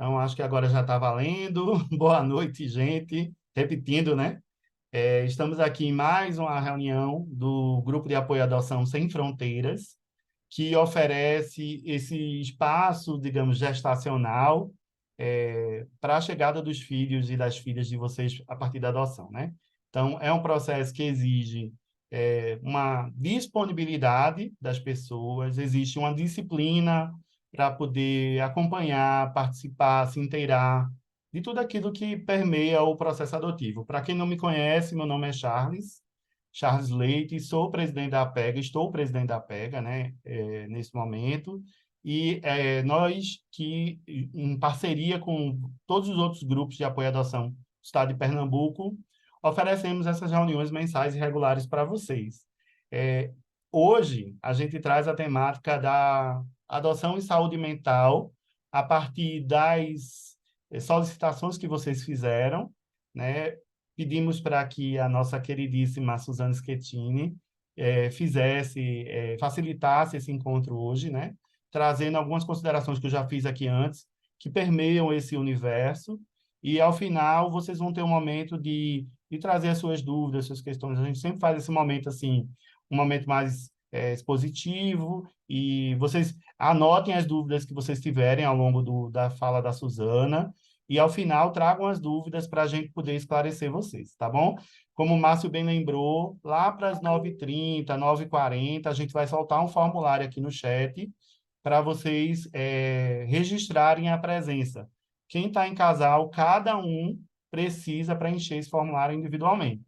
Então, acho que agora já está valendo. Boa noite, gente. Repetindo, né? Estamos aqui em mais uma reunião do Grupo de Apoio à Adoção Sem Fronteiras, que oferece esse espaço, digamos, gestacional, para a chegada dos filhos e das filhas de vocês a partir da adoção, né? Então, é um processo que exige uma disponibilidade das pessoas, existe uma disciplina para poder acompanhar, participar, se inteirar de tudo aquilo que permeia o processo adotivo. Para quem não me conhece, meu nome é Charles Leite, sou presidente da APEGA, estou presidente da APEGA, né, nesse momento, e nós que, em parceria com todos os outros grupos de apoio à adoção do estado de Pernambuco, oferecemos essas reuniões mensais e regulares para vocês. É, Hoje, a gente traz a temática da adoção e saúde mental a partir das solicitações que vocês fizeram, né? Pedimos para que a nossa queridíssima Suzana Schettini facilitasse esse encontro hoje, né? Trazendo algumas considerações que eu já fiz aqui antes, que permeiam esse universo, e ao final vocês vão ter um momento de trazer as suas dúvidas, suas questões. A gente sempre faz esse momento assim, um momento mais expositivo, e vocês anotem as dúvidas que vocês tiverem ao longo da fala da Suzana, e ao final tragam as dúvidas para a gente poder esclarecer vocês, tá bom? Como o Márcio bem lembrou, lá para as 9h30, 9h40, a gente vai soltar um formulário aqui no chat para vocês registrarem a presença. Quem está em casal, cada um precisa preencher esse formulário individualmente,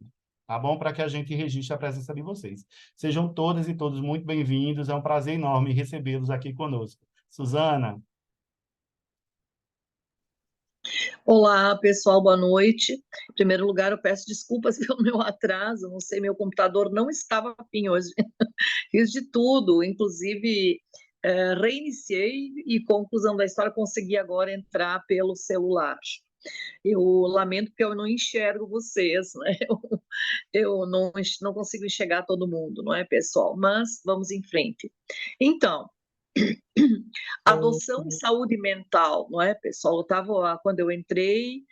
tá bom? Para que a gente registre a presença de vocês. Sejam todas e todos muito bem-vindos, é um prazer enorme recebê-los aqui conosco. Suzana. Olá, pessoal, boa noite. Em primeiro lugar, eu peço desculpas pelo meu atraso, não sei, meu computador não estava afim hoje. Fiz de tudo, inclusive reiniciei e, conclusão da história, consegui agora entrar pelo celular. Eu lamento porque eu não enxergo vocês, né? Eu não consigo enxergar todo mundo, não é, pessoal? Mas vamos em frente. Então, adoção e saúde mental, não é, pessoal? Quando eu entrei,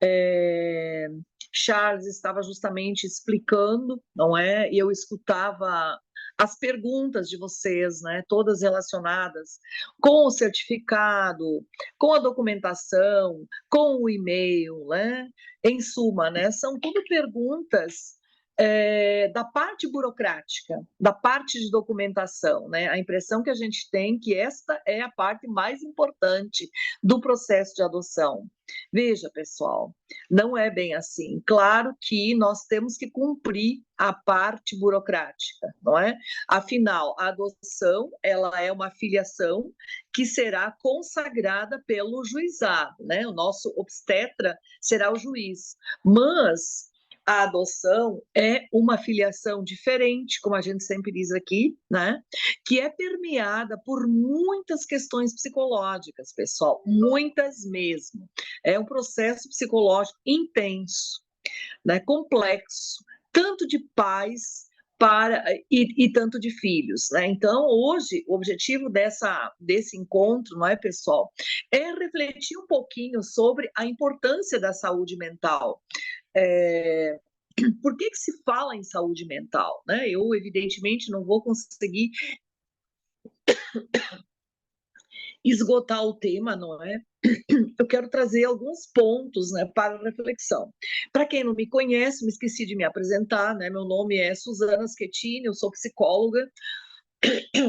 é, Charles estava justamente explicando, não é? E eu escutava as perguntas de vocês, né? Todas relacionadas com o certificado, com a documentação, com o e-mail, né? Em suma, né? São tudo perguntas da parte burocrática, da parte de documentação, né? A impressão que a gente tem que esta é a parte mais importante do processo de adoção. Veja, pessoal, não é bem assim. Claro que nós temos que cumprir a parte burocrática, não é? Afinal, a adoção, ela é uma filiação que será consagrada pelo juizado, né? O nosso obstetra será o juiz. Mas a adoção é uma filiação diferente, como a gente sempre diz aqui, né? Que é permeada por muitas questões psicológicas, pessoal, muitas mesmo. É um processo psicológico intenso, né? Complexo, tanto de pais e tanto de filhos, né? Então, hoje, o objetivo desse encontro, não é, pessoal, é refletir um pouquinho sobre a importância da saúde mental. Por que se fala em saúde mental, né? Eu, evidentemente, não vou conseguir esgotar o tema, não é? Eu quero trazer alguns pontos, né, para reflexão. Para quem não me conhece, me esqueci de me apresentar, né? Meu nome é Suzana Schettini, eu sou psicóloga,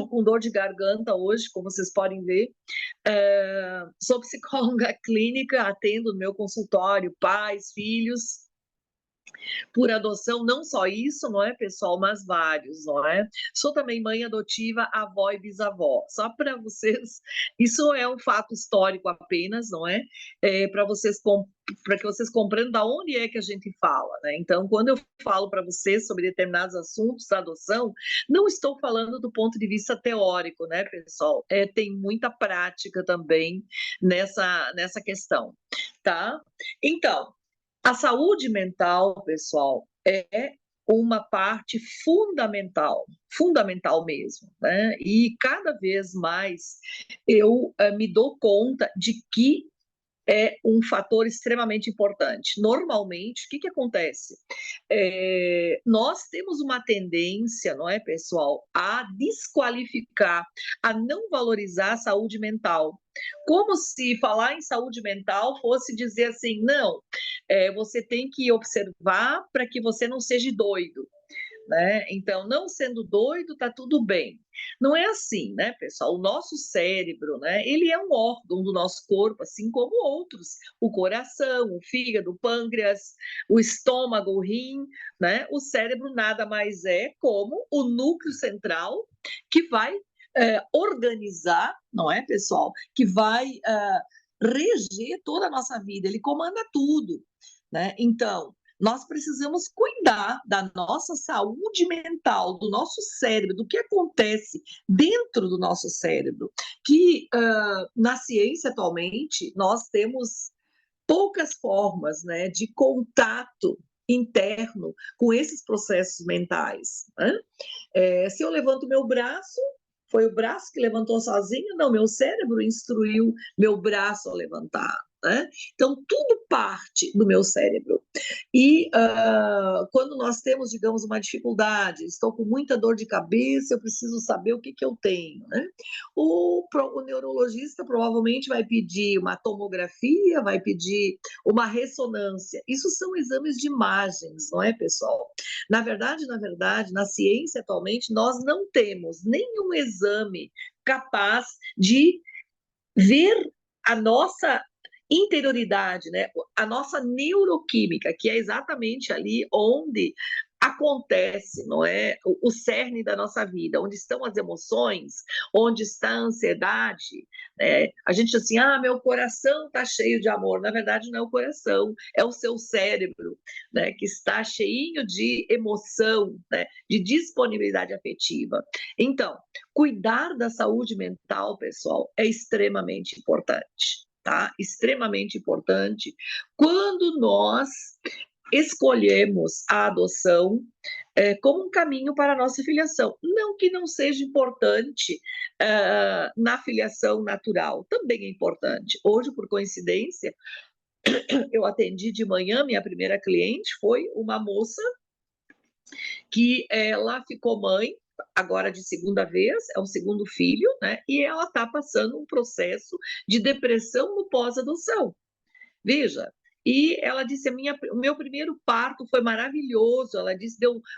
com dor de garganta hoje, como vocês podem ver. Sou psicóloga clínica, atendo no meu consultório pais, filhos, por adoção, não só isso, não é, pessoal, mas vários, não é? Sou também mãe adotiva, avó e bisavó. Só para vocês, isso é um fato histórico apenas, não é? Para que vocês compreendam da onde é que a gente fala, né? Então, quando eu falo para vocês sobre determinados assuntos da adoção, não estou falando do ponto de vista teórico, né, pessoal? Tem muita prática também nessa questão, tá? Então, a saúde mental, pessoal, é uma parte fundamental, fundamental mesmo, né? E cada vez mais eu me dou conta de que é um fator extremamente importante. Normalmente, o que acontece? Nós temos uma tendência, não é, pessoal, a desqualificar, a não valorizar a saúde mental. Como se falar em saúde mental fosse dizer assim, não, você tem que observar para que você não seja doido. Né? Então, não sendo doido, tá tudo bem. Não é assim, né, pessoal? O nosso cérebro, né, ele é um órgão do nosso corpo, assim como outros. O coração, o fígado, o pâncreas, o estômago, o rim, né? O cérebro nada mais é como o núcleo central que vai organizar, não é, pessoal? Que vai reger toda a nossa vida, ele comanda tudo, né? Então, nós precisamos cuidar da nossa saúde mental, do nosso cérebro, do que acontece dentro do nosso cérebro, que na ciência atualmente nós temos poucas formas, né, de contato interno com esses processos mentais. Né? Se eu levanto meu braço, foi o braço que levantou sozinho? Não, meu cérebro instruiu meu braço a levantar. Né? Então, tudo parte do meu cérebro. E quando nós temos, digamos, uma dificuldade, estou com muita dor de cabeça, eu preciso saber o que eu tenho. Né? O neurologista provavelmente vai pedir uma tomografia, vai pedir uma ressonância. Isso são exames de imagens, não é, pessoal? Na verdade, na ciência atualmente, nós não temos nenhum exame capaz de ver a nossa interioridade, né? A nossa neuroquímica, que é exatamente ali onde acontece, não é? O cerne da nossa vida, onde estão as emoções, onde está a ansiedade, né? A gente diz assim, meu coração está cheio de amor. Na verdade, não é o coração, é o seu cérebro, né? Que está cheinho de emoção, né? De disponibilidade afetiva. Então, cuidar da saúde mental, pessoal, é extremamente importante, tá? Extremamente importante quando nós escolhemos a adoção como um caminho para a nossa filiação. Não que não seja importante na filiação natural, também é importante. Hoje, por coincidência, eu atendi de manhã, minha primeira cliente foi uma moça que ela ficou mãe agora de segunda vez, é o segundo filho, né? E ela está passando um processo de depressão no pós-adoção. Veja, e ela disse: o meu primeiro parto foi maravilhoso. Ela disse: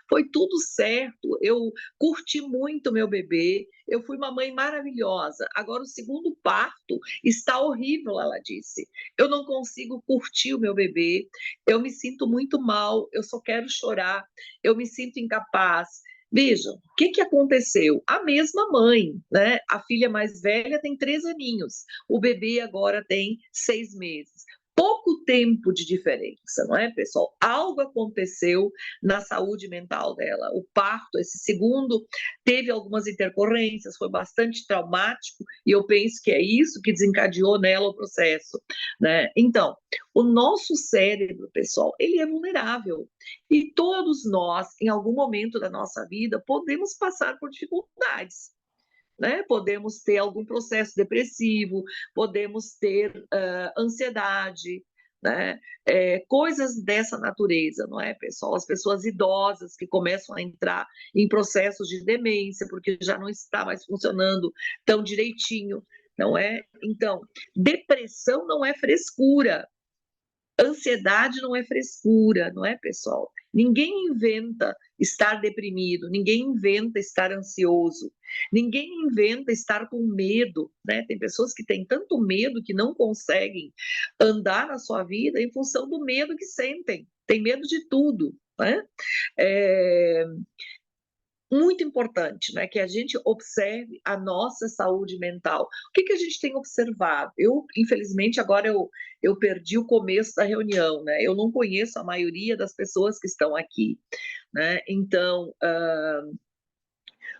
foi tudo certo, eu curti muito meu bebê, eu fui uma mãe maravilhosa. Agora, o segundo parto está horrível, ela disse. Eu não consigo curtir o meu bebê, eu me sinto muito mal, eu só quero chorar, eu me sinto incapaz. Vejam, o que aconteceu? A mesma mãe, né? A filha mais velha tem 3 aninhos, o bebê agora tem 6 meses. Pouco tempo de diferença, não é, pessoal? Algo aconteceu na saúde mental dela. O parto, esse segundo, teve algumas intercorrências, foi bastante traumático, e eu penso que é isso que desencadeou nela o processo, né? Então, o nosso cérebro, pessoal, ele é vulnerável. E todos nós, em algum momento da nossa vida, podemos passar por dificuldades. Né? Podemos ter algum processo depressivo, podemos ter ansiedade, né? Coisas dessa natureza, não é, pessoal? As pessoas idosas que começam a entrar em processos de demência, porque já não está mais funcionando tão direitinho, não é? Então, depressão não é frescura, ansiedade não é frescura, não é, pessoal? Ninguém inventa estar deprimido, ninguém inventa estar ansioso, ninguém inventa estar com medo, né? Tem pessoas que têm tanto medo que não conseguem andar na sua vida em função do medo que sentem. Tem medo de tudo, né? Muito importante, né, que a gente observe a nossa saúde mental. O que a gente tem observado? Infelizmente, agora eu perdi o começo da reunião, né? Eu não conheço a maioria das pessoas que estão aqui, né? Então,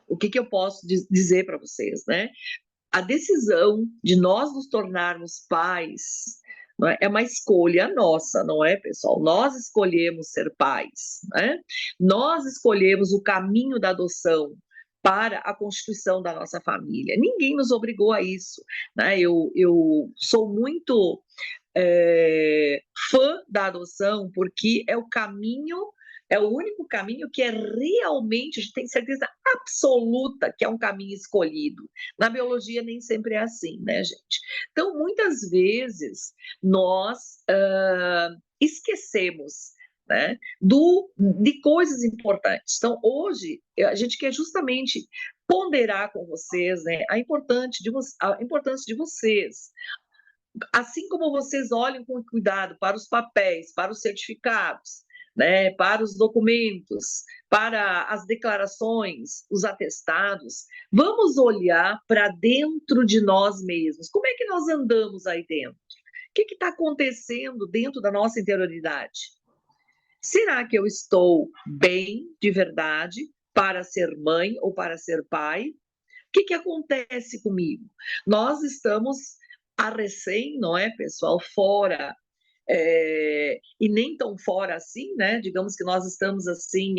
o que eu posso dizer para vocês, né? A decisão de nós nos tornarmos pais, não é uma escolha nossa, não é, pessoal? Nós escolhemos ser pais, né? Nós escolhemos o caminho da adoção para a constituição da nossa família. Ninguém nos obrigou a isso, né? Eu sou muito fã da adoção, porque é o caminho, é o único caminho que é realmente, a gente tem certeza absoluta que é um caminho escolhido. Na biologia nem sempre é assim, né, gente? Então, muitas vezes, nós esquecemos, né, de coisas importantes. Então, hoje, a gente quer justamente ponderar com vocês, né, a importância de vocês, assim como vocês olhem com cuidado para os papéis, para os certificados, né, para os documentos, para as declarações, os atestados, vamos olhar para dentro de nós mesmos. Como é que nós andamos aí dentro? O que está acontecendo dentro da nossa interioridade? Será que eu estou bem de verdade para ser mãe ou para ser pai? O que acontece comigo? Nós estamos a recém, não é, pessoal, fora, e nem tão fora assim, né? Digamos que nós estamos assim,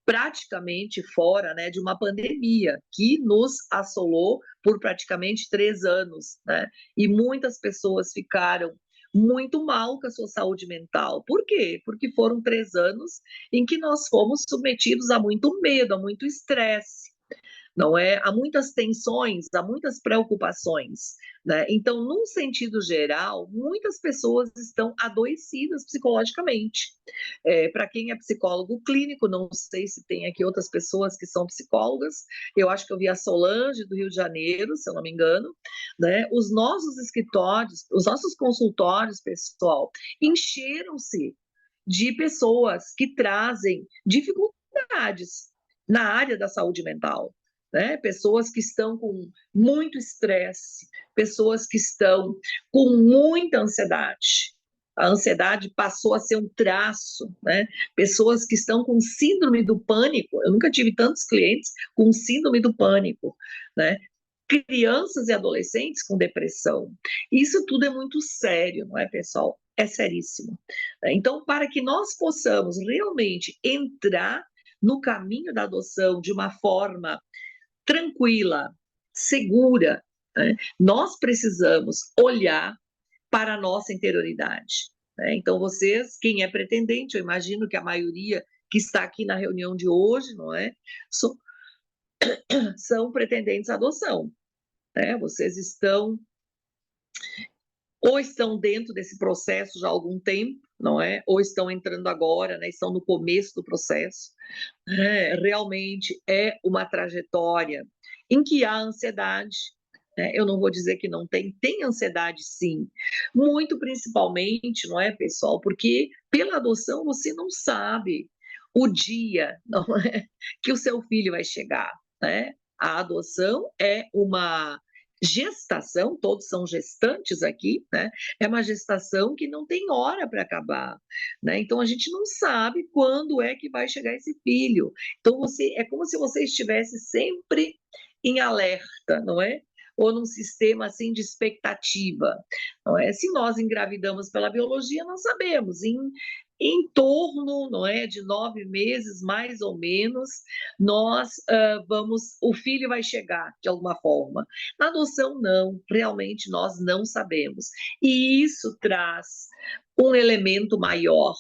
praticamente fora, né, de uma pandemia que nos assolou por praticamente 3 anos, né? E muitas pessoas ficaram muito mal com a sua saúde mental. Por quê? Porque foram 3 anos em que nós fomos submetidos a muito medo, a muito estresse, não é? Há muitas tensões, há muitas preocupações, né? Então, num sentido geral, muitas pessoas estão adoecidas psicologicamente. Para quem é psicólogo clínico, não sei se tem aqui outras pessoas que são psicólogas, eu acho que eu vi a Solange do Rio de Janeiro, se eu não me engano, né? Os nossos escritórios, os nossos consultórios, pessoal, encheram-se de pessoas que trazem dificuldades na área da saúde mental, né? Pessoas que estão com muito estresse, pessoas que estão com muita ansiedade. A ansiedade passou a ser um traço, né? Pessoas que estão com síndrome do pânico. Eu nunca tive tantos clientes com síndrome do pânico, né? Crianças e adolescentes com depressão. Isso tudo é muito sério, não é, pessoal? É seríssimo. Então, para que nós possamos realmente entrar no caminho da adoção de uma forma tranquila, segura, né? Nós precisamos olhar para a nossa interioridade, né? Então, vocês, quem é pretendente, eu imagino que a maioria que está aqui na reunião de hoje, não é? São pretendentes à adoção, né? Vocês estão ou estão dentro desse processo já há algum tempo, não é? Ou estão entrando agora, né? Estão no começo do processo. Realmente é uma trajetória em que há ansiedade, né? Eu não vou dizer que não tem, tem ansiedade sim, muito principalmente, não é, pessoal? Porque pela adoção você não sabe o dia, não é, que o seu filho vai chegar, né? A adoção é uma gestação, todos são gestantes aqui, né? É uma gestação que não tem hora para acabar, né? Então a gente não sabe quando é que vai chegar esse filho. Então você é como se você estivesse sempre em alerta, não é? Ou num sistema assim de expectativa, não é? Se nós engravidamos pela biologia, nós sabemos, em torno, não é, de 9 meses, mais ou menos, nós o filho vai chegar de alguma forma. Na adoção, não, realmente nós não sabemos. E isso traz um elemento maior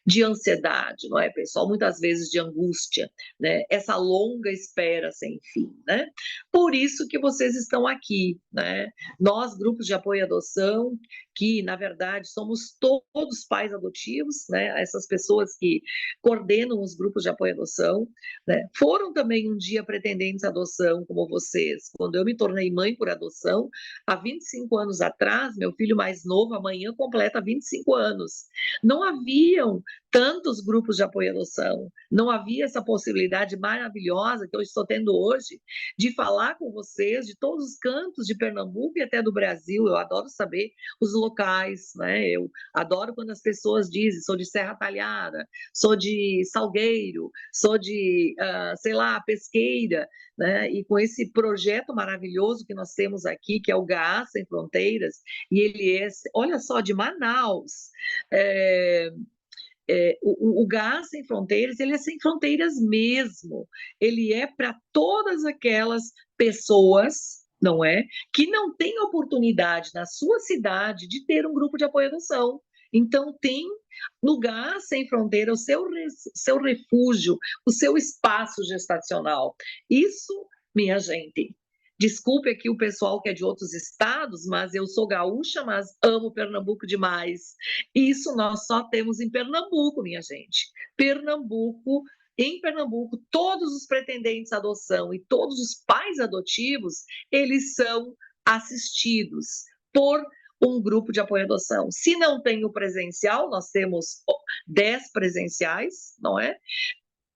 de ansiedade, não é, pessoal? Muitas vezes de angústia, né? Essa longa espera sem fim, né? Por isso que vocês estão aqui, né? Nós, grupos de apoio à adoção, que na verdade somos todos pais adotivos, né? Essas pessoas que coordenam os grupos de apoio à adoção, né? Foram também um dia pretendentes à adoção, como vocês. Quando eu me tornei mãe por adoção, há 25 anos atrás, meu filho mais novo, amanhã completa 25 anos. Não haviam tantos grupos de apoio à adoção, não havia essa possibilidade maravilhosa que eu estou tendo hoje de falar com vocês de todos os cantos de Pernambuco e até do Brasil. Eu adoro saber os locais, né? Eu adoro quando as pessoas dizem, sou de Serra Talhada, sou de Salgueiro, sou de, sei lá, Pesqueira, né? E com esse projeto maravilhoso que nós temos aqui, que é o GA Sem Fronteiras, e ele é, olha só, de Manaus, o Gás Sem Fronteiras, ele é sem fronteiras mesmo. Ele é para todas aquelas pessoas não é? Que não tem oportunidade na sua cidade de ter um grupo de apoio à adoção. Então, tem lugar sem fronteira, o seu refúgio, o seu espaço gestacional. Isso, minha gente, desculpe aqui o pessoal que é de outros estados, mas eu sou gaúcha, mas amo Pernambuco demais. Isso nós só temos em Pernambuco, minha gente. Pernambuco, em Pernambuco, todos os pretendentes à adoção e todos os pais adotivos, eles são assistidos por um grupo de apoio à adoção. Se não tem o presencial, nós temos 10 presenciais, não é?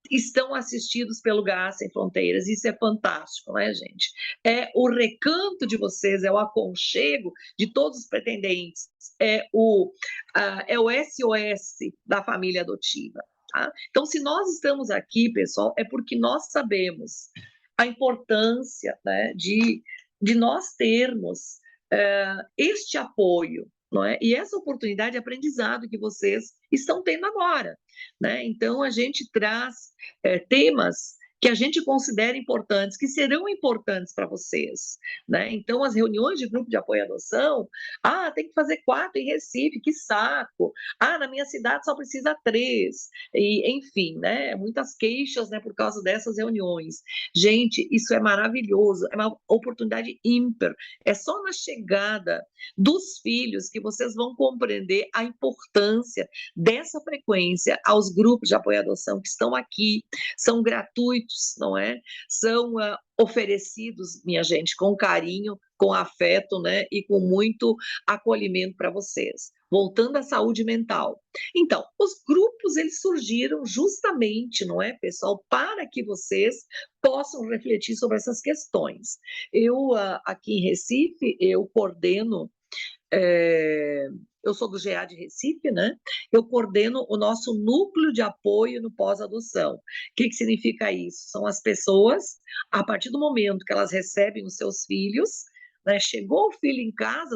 Estão assistidos pelo Garra Sem Fronteiras, isso é fantástico, né, gente? É o recanto de vocês, é o aconchego de todos os pretendentes, é o SOS da família adotiva. Tá? Então, se nós estamos aqui, pessoal, é porque nós sabemos a importância, né, de nós termos este apoio, não é? E essa oportunidade de aprendizado que vocês estão tendo agora, né? Então, a gente traz temas que a gente considera importantes, que serão importantes para vocês, né? Então, as reuniões de grupo de apoio à adoção, tem que fazer 4 em Recife, que saco! Na minha cidade só precisa 3, e enfim, né? Muitas queixas, né, por causa dessas reuniões. Gente, isso é maravilhoso, é uma oportunidade ímpar, é só na chegada dos filhos que vocês vão compreender a importância dessa frequência aos grupos de apoio à adoção que estão aqui, são gratuitos, não é? São oferecidos, minha gente, com carinho, com afeto, né? E com muito acolhimento para vocês. Voltando à saúde mental. Então, os grupos, eles surgiram justamente, não é, pessoal, para que vocês possam refletir sobre essas questões. Eu, aqui em Recife, eu coordeno eu sou do GA de Recife, né? Eu coordeno o nosso núcleo de apoio no pós-adoção. O que significa isso? São as pessoas, a partir do momento que elas recebem os seus filhos, né? Chegou o filho em casa,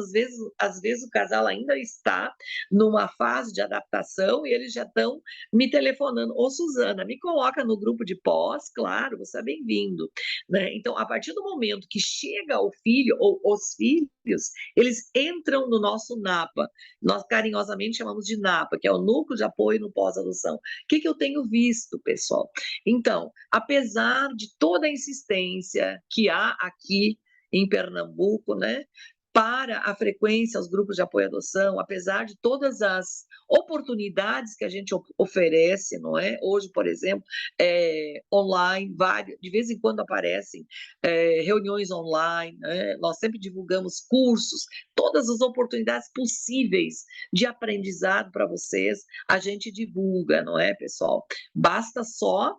às vezes o casal ainda está numa fase de adaptação e eles já estão me telefonando. Ô, Suzana, me coloca no grupo de pós, claro, você é bem-vindo. Né? Então, a partir do momento que chega o filho ou os filhos, eles entram no nosso NAPA. Nós carinhosamente chamamos de NAPA, que é o Núcleo de Apoio no Pós-Adoção. O que eu tenho visto, pessoal? Então, apesar de toda a insistência que há aqui em Pernambuco, né, para a frequência aos grupos de apoio à adoção, apesar de todas as oportunidades que a gente oferece, não é? Hoje, por exemplo, online, de vez em quando aparecem reuniões online, né? Nós sempre divulgamos cursos, todas as oportunidades possíveis de aprendizado para vocês, a gente divulga, não é, pessoal? Basta só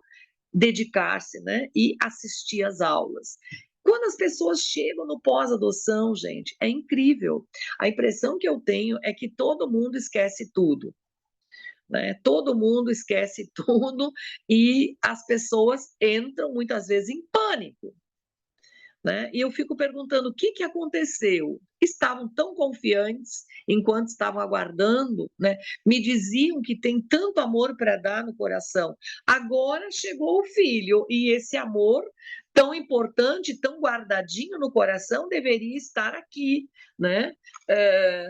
dedicar-se, né, e assistir às aulas. Quando as pessoas chegam no pós-adoção, gente, é incrível. A impressão que eu tenho é que todo mundo esquece tudo. Né? Todo mundo esquece tudo e as pessoas entram muitas vezes em pânico. Né? E eu fico perguntando o que aconteceu. Estavam tão confiantes enquanto estavam aguardando, né? Me diziam que tem tanto amor para dar no coração. Agora chegou o filho e esse amor tão importante, tão guardadinho no coração, deveria estar aqui, né?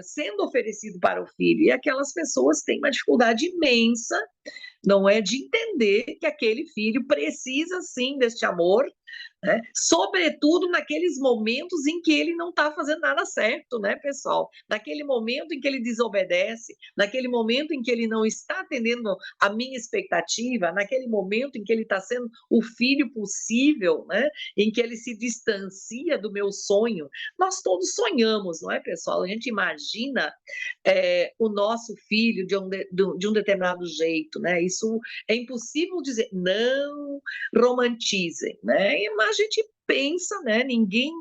Sendo oferecido para o filho. E aquelas pessoas têm uma dificuldade imensa, não é, de entender que aquele filho precisa sim deste amor, né? Sobretudo naqueles momentos em que ele não está fazendo nada certo, né, pessoal? Naquele momento em que ele desobedece, naquele momento em que ele não está atendendo a minha expectativa, naquele momento em que ele está sendo o filho possível, né? Em que ele se distancia do meu sonho. Nós todos sonhamos, não é, pessoal? A gente imagina o nosso filho de um determinado jeito, né? Isso é impossível dizer, não romantizem, né? Mas a gente pensa, né? Ninguém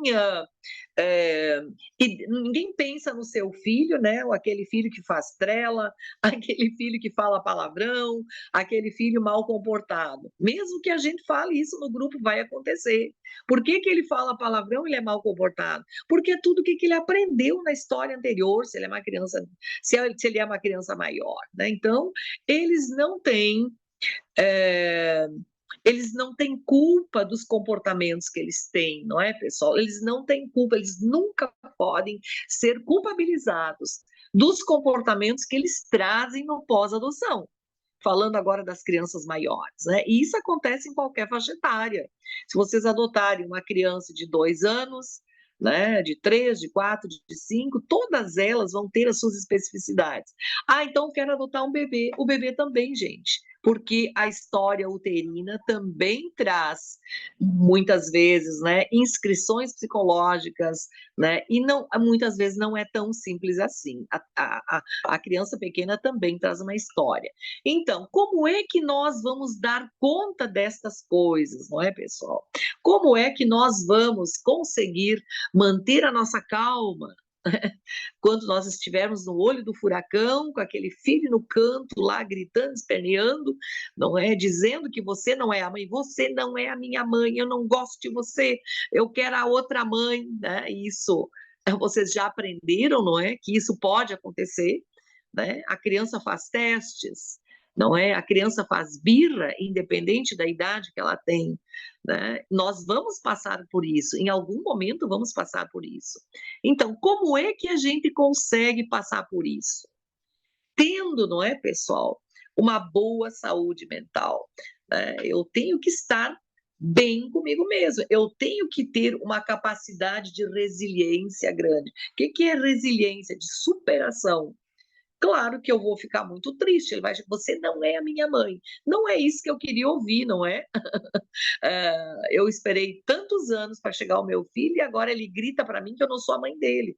pensa no seu filho, né? Ou aquele filho que faz trela, aquele filho que fala palavrão, aquele filho mal comportado. Mesmo que a gente fale isso no grupo, vai acontecer. Por que ele fala palavrão e ele é mal comportado? Porque é tudo que ele aprendeu na história anterior, se ele é uma criança, se ele é uma criança maior, né? Então, eles não têm Eles não têm culpa dos comportamentos que eles têm, não é, pessoal? Eles não têm culpa, eles nunca podem ser culpabilizados dos comportamentos que eles trazem no pós-adoção. Falando agora das crianças maiores, né? E isso acontece em qualquer faixa etária. Se vocês adotarem uma criança de 2 anos, né, de 3, de 4, de 5, todas elas vão ter as suas especificidades. Ah, então eu quero adotar um bebê. O bebê também, gente, porque a história uterina também traz, muitas vezes, né, inscrições psicológicas, né, e não, muitas vezes não é tão simples assim. A criança pequena também traz uma história. Então, como é que nós vamos dar conta destas coisas, não é, pessoal? Como é que nós vamos conseguir manter a nossa calma quando nós estivermos no olho do furacão, com aquele filho no canto lá gritando, esperneando, não é? Dizendo que você não é a mãe, você não é a minha mãe, eu não gosto de você, eu quero a outra mãe, né? Isso vocês já aprenderam, não é? Que isso pode acontecer, né? A criança faz testes, não é? A criança faz birra, independente da idade que ela tem, né? Nós vamos passar por isso, em algum momento vamos passar por isso. Então, como é que a gente consegue passar por isso? Tendo, não é, pessoal, uma boa saúde mental, né? Eu tenho que estar bem comigo mesmo, eu tenho que ter uma capacidade de resiliência grande. O que é resiliência? De superação. Claro que eu vou ficar muito triste, ele vai dizer, você não é a minha mãe. Não é isso que eu queria ouvir, não é? Eu esperei tantos anos para chegar ao meu filho e agora ele grita para mim que eu não sou a mãe dele,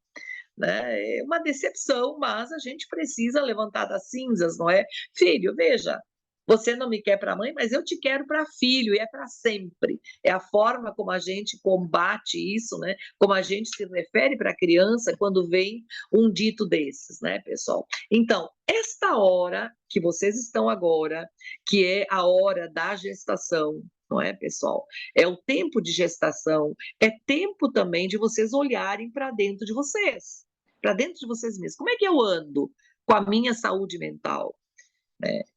né? É uma decepção, mas a gente precisa levantar das cinzas, não é? Filho, veja, você não me quer para mãe, mas eu te quero para filho, e é para sempre. É a forma como a gente combate isso, né? Como a gente se refere para a criança quando vem um dito desses, né, pessoal? Então, esta hora que vocês estão agora, que é a hora da gestação, não é, pessoal? É o tempo de gestação, é tempo também de vocês olharem para dentro de vocês, para dentro de vocês mesmos. Como é que eu ando com a minha saúde mental?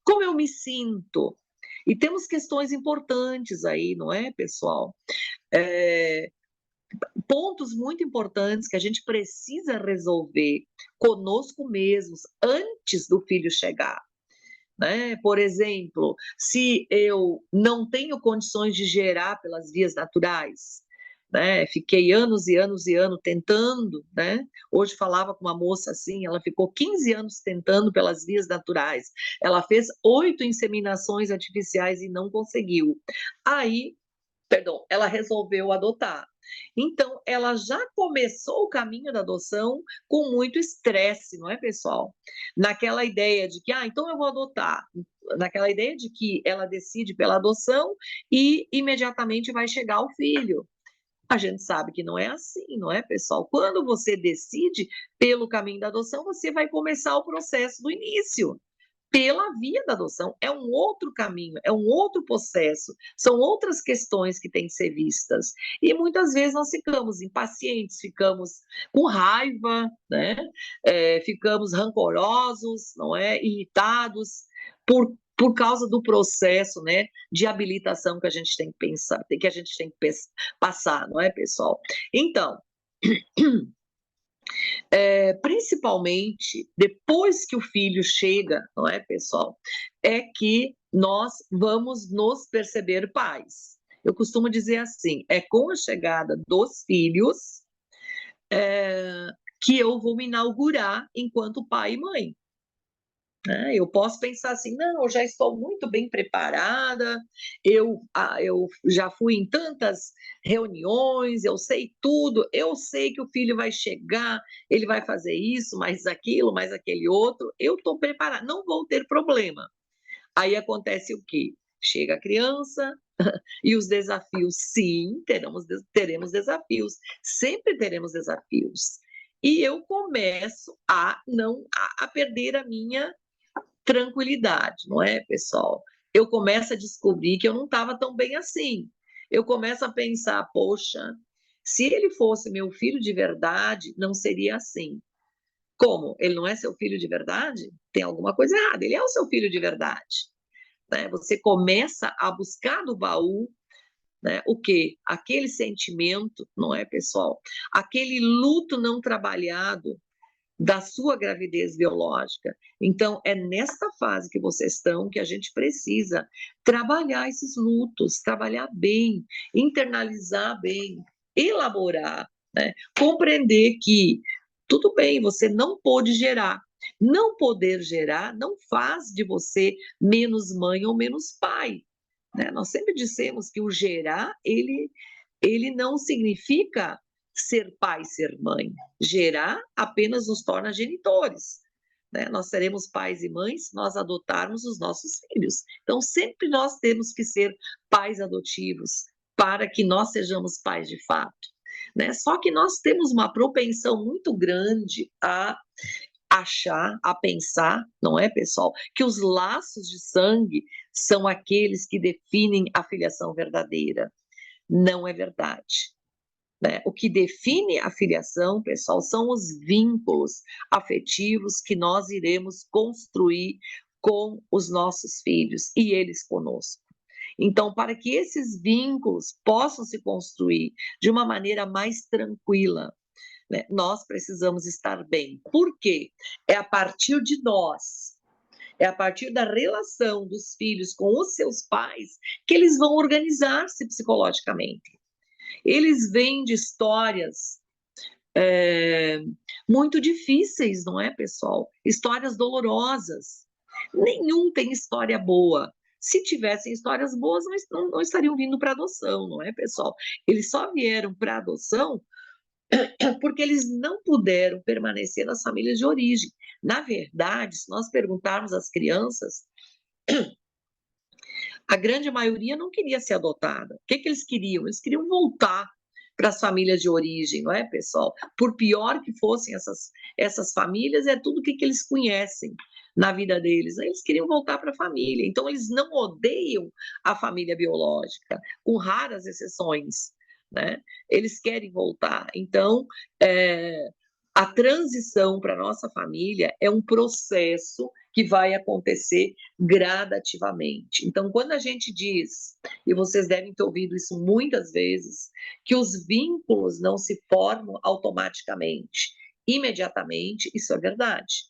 Como eu me sinto? E temos questões importantes aí, não é, pessoal? É, pontos muito importantes que a gente precisa resolver conosco mesmos antes do filho chegar. Né? Por exemplo, se eu não tenho condições de gerar pelas vias naturais, né? Fiquei anos e anos e anos tentando, né? Hoje falava com uma moça assim, ela ficou 15 anos tentando pelas vias naturais. Ela fez 8 inseminações artificiais e não conseguiu. Aí, perdão, ela resolveu adotar. Então, ela já começou o caminho da adoção com muito estresse, não é, pessoal? Naquela ideia de que, então eu vou adotar. Naquela ideia de que ela decide pela adoção e imediatamente vai chegar o filho. A gente sabe que não é assim, não é, pessoal? Quando você decide pelo caminho da adoção, você vai começar o processo do início pela via da adoção. É um outro caminho, é um outro processo, são outras questões que têm que ser vistas. E muitas vezes nós ficamos impacientes, ficamos com raiva, né? Ficamos rancorosos, não é? Irritados por causa do processo, né, de habilitação que a gente tem que pensar, que a gente tem que passar, não é, pessoal? Então, principalmente depois que o filho chega, não é, pessoal? É que nós vamos nos perceber pais. Eu costumo dizer assim: é com a chegada dos filhos que eu vou me inaugurar enquanto pai e mãe. Eu posso pensar assim, não, eu já estou muito bem preparada, eu já fui em tantas reuniões, eu sei tudo, eu sei que o filho vai chegar, ele vai fazer isso, mais aquilo, mais aquele outro, eu estou preparada, não vou ter problema. Aí acontece o quê? Chega a criança e os desafios, sim, teremos desafios, sempre teremos desafios. E eu começo a perder a minha tranquilidade, não é, pessoal? Eu começo a descobrir que eu não estava tão bem assim. Eu começo a pensar, poxa, se ele fosse meu filho de verdade, não seria assim. Como? Ele não é seu filho de verdade? Tem alguma coisa errada. Ele é o seu filho de verdade. né? Você começa a buscar no baú, né, o quê? Aquele sentimento, não é, pessoal? Aquele luto não trabalhado da sua gravidez biológica. Então, é nesta fase que vocês estão que a gente precisa trabalhar esses lutos, trabalhar bem, internalizar bem, elaborar, né? Compreender que tudo bem, você não pôde gerar. Não poder gerar não faz de você menos mãe ou menos pai, né? Nós sempre dissemos que o gerar, ele não significa ser pai, ser mãe. Gerar apenas nos torna genitores, né? Nós seremos pais e mães se nós adotarmos os nossos filhos. Então, sempre nós temos que ser pais adotivos para que nós sejamos pais de fato, né? Só que nós temos uma propensão muito grande a achar, a pensar, não é, pessoal, que os laços de sangue são aqueles que definem a filiação verdadeira. Não é verdade, né? O que define a filiação, pessoal, são os vínculos afetivos que nós iremos construir com os nossos filhos e eles conosco. Então, para que esses vínculos possam se construir de uma maneira mais tranquila, né, nós precisamos estar bem. Por quê? É a partir de nós, é a partir da relação dos filhos com os seus pais que eles vão organizar-se psicologicamente. Eles vêm de histórias muito difíceis, não é, pessoal? Histórias dolorosas. Nenhum tem história boa. Se tivessem histórias boas, não estariam vindo para adoção, não é, pessoal? Eles só vieram para adoção porque eles não puderam permanecer nas famílias de origem. Na verdade, se nós perguntarmos às crianças, a grande maioria não queria ser adotada. O que eles queriam? Eles queriam voltar para as famílias de origem, não é, pessoal? Por pior que fossem essas famílias, é tudo que eles conhecem na vida deles. Eles queriam voltar para a família. Então, eles não odeiam a família biológica, com raras exceções, né? Eles querem voltar. Então, a transição para a nossa família é um processo que vai acontecer gradativamente. Então, quando a gente diz, e vocês devem ter ouvido isso muitas vezes, que os vínculos não se formam automaticamente, imediatamente, isso é verdade,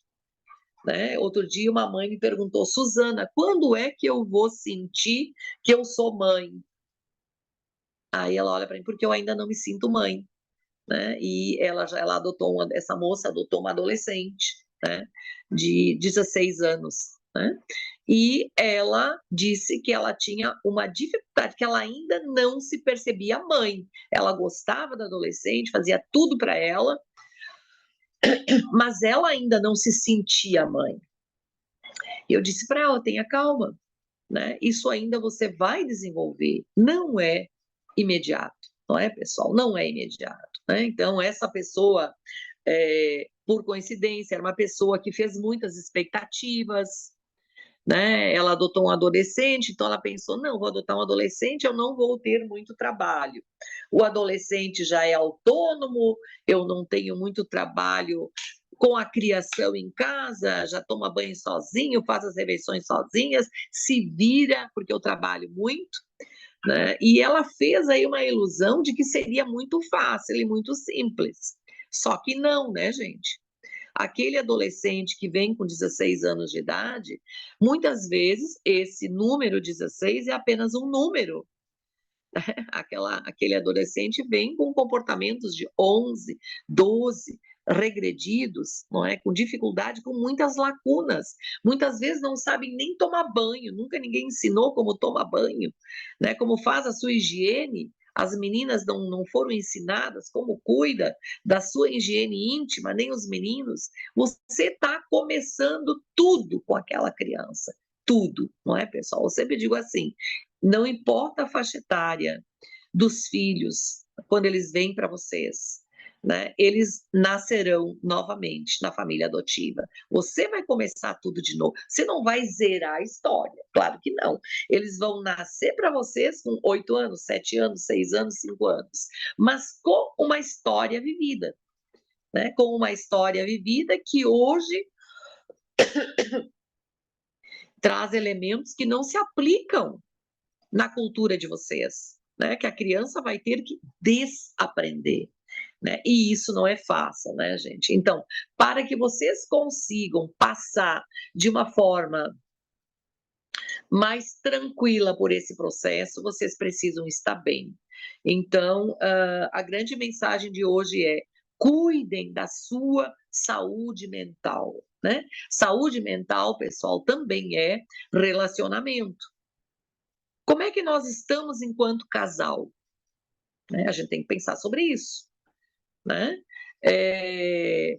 né? Outro dia uma mãe me perguntou, Suzana, quando é que eu vou sentir que eu sou mãe? Aí ela olha para mim, porque eu ainda não me sinto mãe, né? E ela adotou essa moça adotou uma adolescente, né? De 16 anos, né? E ela disse que ela tinha uma dificuldade, que ela ainda não se percebia mãe. Ela gostava da adolescente, fazia tudo para ela, mas ela ainda não se sentia mãe. E eu disse para ela, tenha calma, né? Isso ainda você vai desenvolver, não é imediato, não é, pessoal? Não é imediato, né? Então, essa pessoa, por coincidência, era uma pessoa que fez muitas expectativas, né? Ela adotou um adolescente, então ela pensou, não, vou adotar um adolescente, eu não vou ter muito trabalho. O adolescente já é autônomo, eu não tenho muito trabalho com a criação em casa, já toma banho sozinho, faz as refeições sozinhas, se vira, porque eu trabalho muito, né? E ela fez aí uma ilusão de que seria muito fácil e muito simples. Só que não, né, gente? Aquele adolescente que vem com 16 anos de idade, muitas vezes esse número 16 é apenas um número. Aquele adolescente vem com comportamentos de 11, 12, regredidos, não é? Com dificuldade, com muitas lacunas. Muitas vezes não sabem nem tomar banho, nunca ninguém ensinou como toma banho, né? Como faz a sua higiene. As meninas não foram ensinadas como cuida da sua higiene íntima, nem os meninos. Você está começando tudo com aquela criança. Tudo, não é, pessoal? Eu sempre digo assim: não importa a faixa etária dos filhos, quando eles vêm para vocês, né? Eles nascerão novamente na família adotiva. Você vai começar tudo de novo. Você não vai zerar a história, claro que não. Eles vão nascer para vocês com 8 anos, 7 anos, 6 anos, 5 anos, mas com uma história vivida, né? Com uma história vivida que hoje traz elementos que não se aplicam na cultura de vocês, né? Que a criança vai ter que desaprender, né? E isso não é fácil, né, gente? Então, para que vocês consigam passar de uma forma mais tranquila por esse processo, vocês precisam estar bem. Então, a grande mensagem de hoje é: cuidem da sua saúde mental, né? Saúde mental, pessoal, também é relacionamento. Como é que nós estamos enquanto casal? Né? A gente tem que pensar sobre isso, né?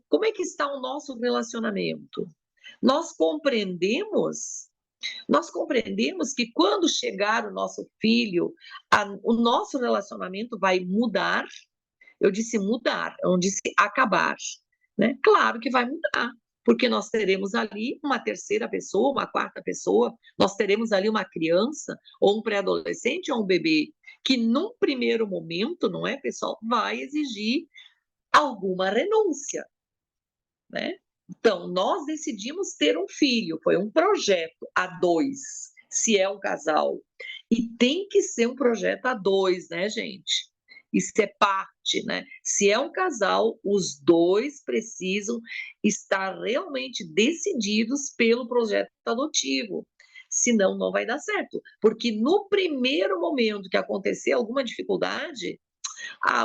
Como é que está o nosso relacionamento? Nós compreendemos nós compreendemos que quando chegar o nosso filho, o nosso relacionamento vai mudar. Eu disse mudar, eu não disse acabar, né? Claro que vai mudar, porque nós teremos ali uma terceira pessoa, uma quarta pessoa, nós teremos ali uma criança, ou um pré-adolescente, ou um bebê, que num primeiro momento, não é, pessoal, vai exigir alguma renúncia, né? Então, nós decidimos ter um filho, foi um projeto a dois, se é um casal. E tem que ser um projeto a dois, né, gente? Isso é parte, né? Se é um casal, os dois precisam estar realmente decididos pelo projeto adotivo. Senão, não vai dar certo. Porque no primeiro momento que acontecer alguma dificuldade,